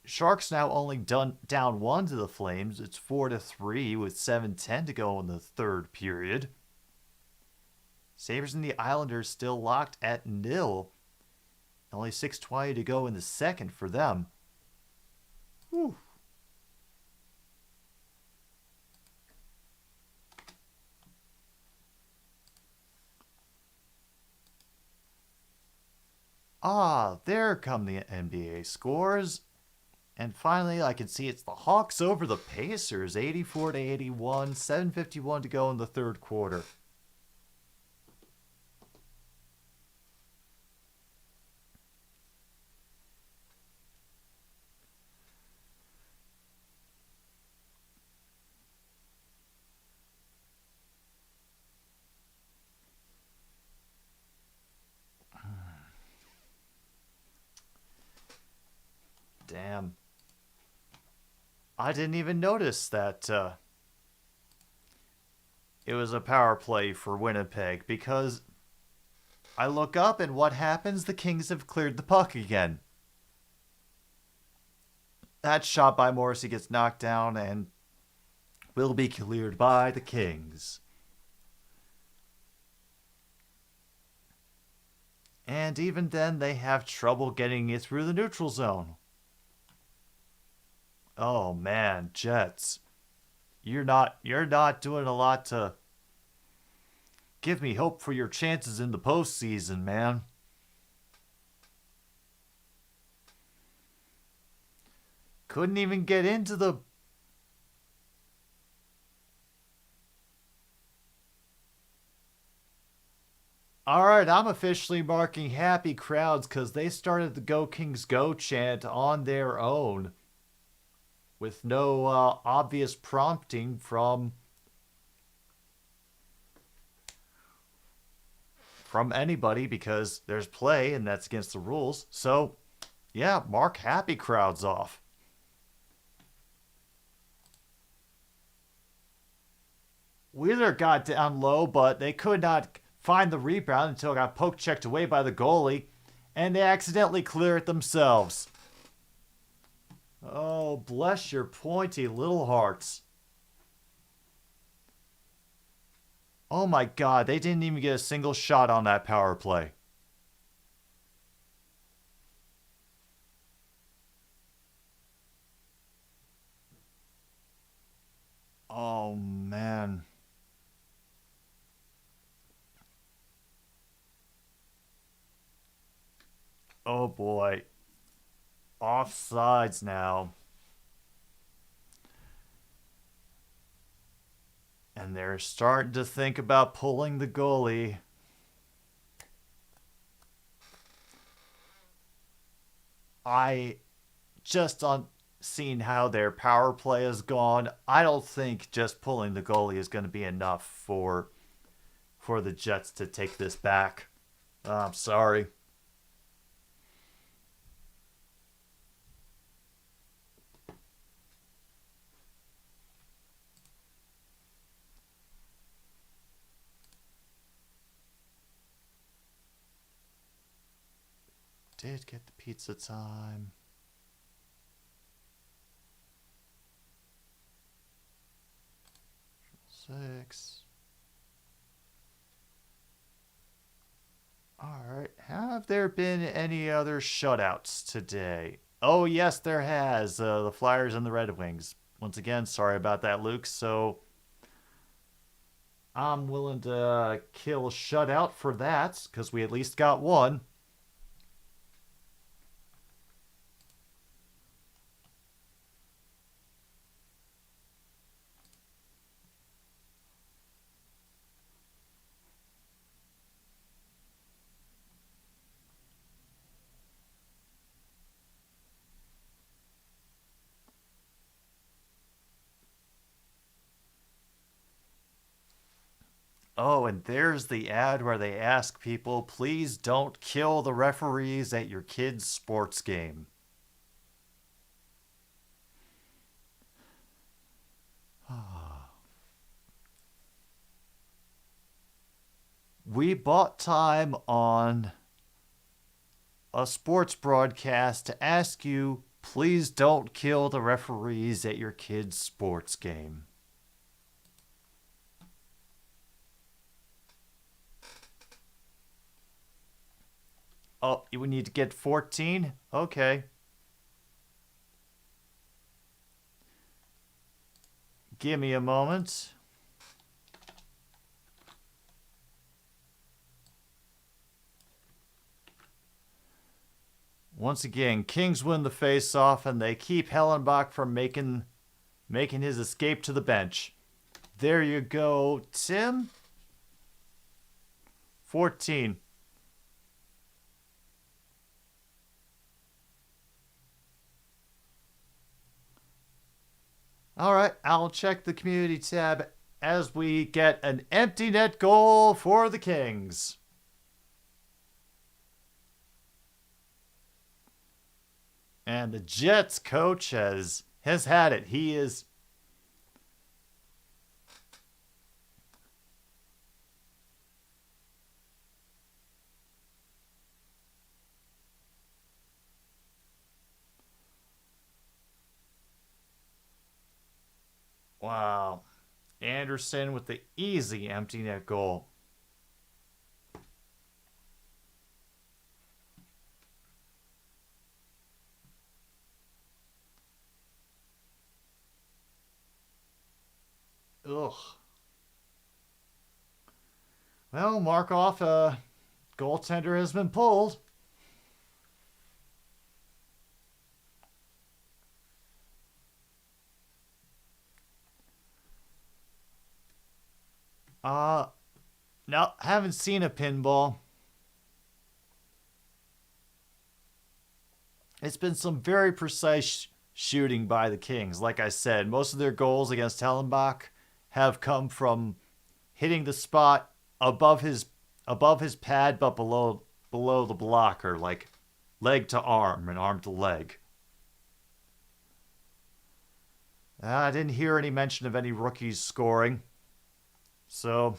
Sharks now only down 1 to the Flames. It's 4-3 with 7:10 to go in the third period. Sabres and the Islanders still locked at 0. Only 6:20 to go in the second for them. Whew. Ah, there come the NBA scores. And finally, I can see it's the Hawks over the Pacers, 84-81, 7:51 to go in the third quarter. Damn. I didn't even notice that it was a power play for Winnipeg because I look up and what happens? The Kings have cleared the puck again. That shot by Morrissey gets knocked down and will be cleared by the Kings. And even then, they have trouble getting it through the neutral zone. Oh man, Jets. You're not doing a lot to give me hope for your chances in the postseason, man. Couldn't even get into the... Alright, I'm officially marking happy crowds because they started the Go Kings Go chant on their own with no obvious prompting from anybody because there's play and that's against the rules. So, yeah, mark happy crowds off. Wheeler got down low, but they could not find the rebound until it got poke checked away by the goalie, and they accidentally clear it themselves. Oh, bless your pointy little hearts. Oh my god, they didn't even get a single shot on that power play. Oh man. Oh boy. Offsides now. And they're starting to think about pulling the goalie. I just on seeing how their power play has gone, I don't think just pulling the goalie is going to be enough for the Jets to take this back. I'm sorry. Did get the pizza time. Six. Alright, have there been any other shutouts today? Oh yes, there has. The Flyers and the Red Wings. Once again, sorry about that, Luke. So I'm willing to kill a shutout for that, because we at least got one. Oh, and there's the ad where they ask people, please don't kill the referees at your kid's sports game. We bought time on a sports broadcast to ask you, please don't kill the referees at your kid's sports game. Oh, we need to get 14? Okay. Give me a moment. Once again, Kings win the face-off, and they keep Hellenbach from making his escape to the bench. There you go, Tim. 14. All right, I'll check the community tab as we get an empty net goal for the Kings. And the Jets coach has had it. He is... Wow. Anderson with the easy empty net goal. Ugh. Well, Markov, goaltender has been pulled. No, haven't seen a pinball. It's been some very precise shooting by the Kings. Like I said, most of their goals against Hellenbach have come from hitting the spot above his pad, but below the blocker, like leg to arm and arm to leg. I didn't hear any mention of any rookies scoring. So,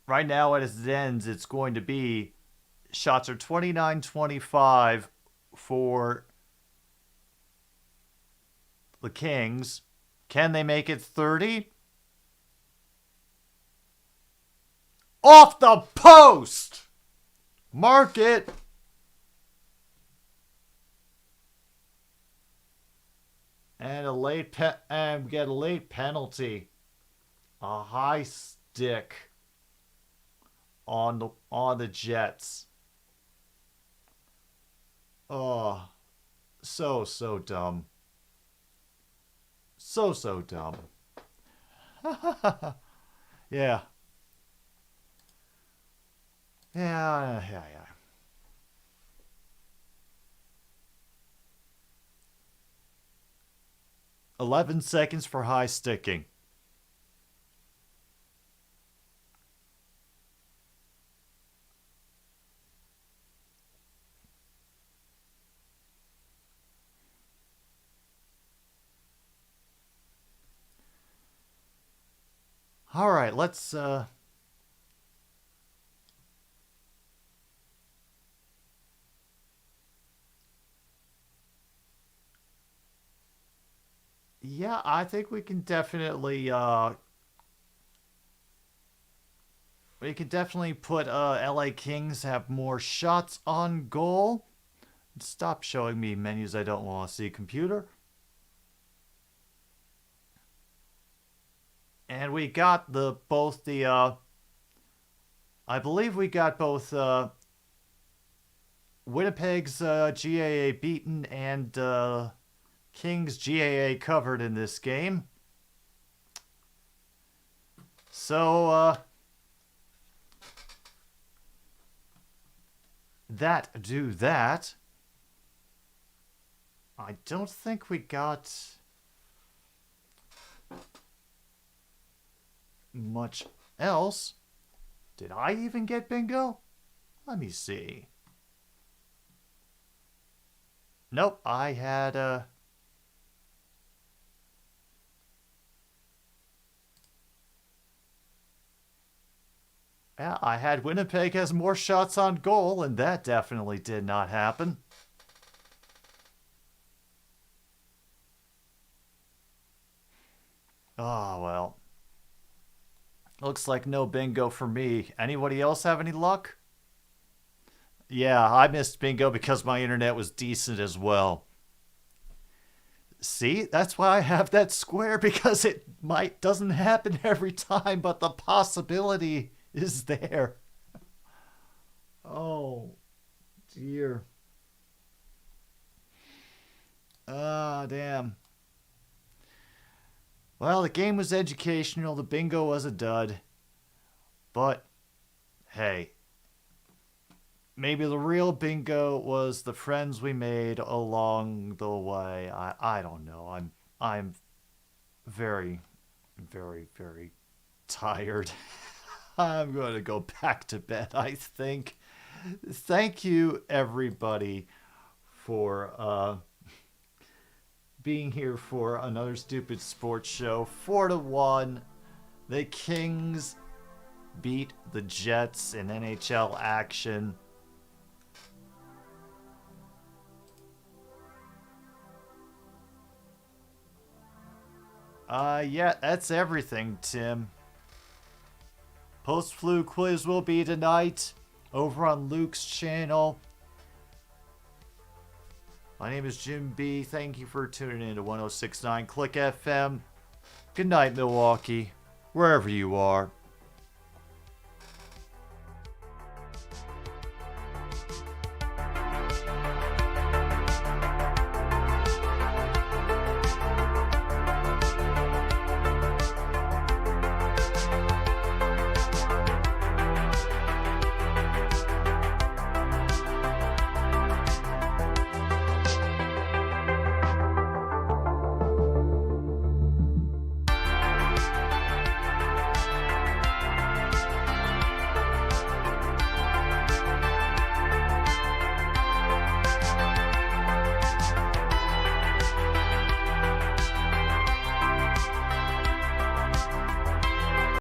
right now at its ends, it's going to be shots are 29-25 for the Kings. Can they make it 30? Off the post! Mark it! And get a late penalty. A high stick on the Jets. Oh, so dumb. So dumb. Yeah. Yeah. 11 seconds for high sticking. All right, let's yeah, I think we can definitely put LA Kings have more shots on goal. Stop showing me menus I don't want to see, computer. And we got I believe we got both Winnipeg's GAA beaten and Kings GAA covered in this game. So, that. I don't think we got much else. Did I even get bingo? Let me see. Nope, I had yeah, I had Winnipeg has more shots on goal, and that definitely did not happen. Oh, well. Looks like no bingo for me. Anybody else have any luck? Yeah, I missed bingo because my internet was decent as well. See, that's why I have that square, because it doesn't happen every time, but the possibility is there. Oh, dear. Ah, damn. Well, the game was educational, the bingo was a dud. But, hey, maybe the real bingo was the friends we made along the way. I don't know. I'm very, very, very tired. I'm going to go back to bed, I think. Thank you, everybody, for being here for another stupid sports show. 4-1. The Kings beat the Jets in NHL action. Yeah, that's everything, Tim. Post-flu quiz will be tonight over on Luke's channel. My name is Jim B. Thank you for tuning in to 1069 Click FM. Good night, Milwaukee, wherever you are.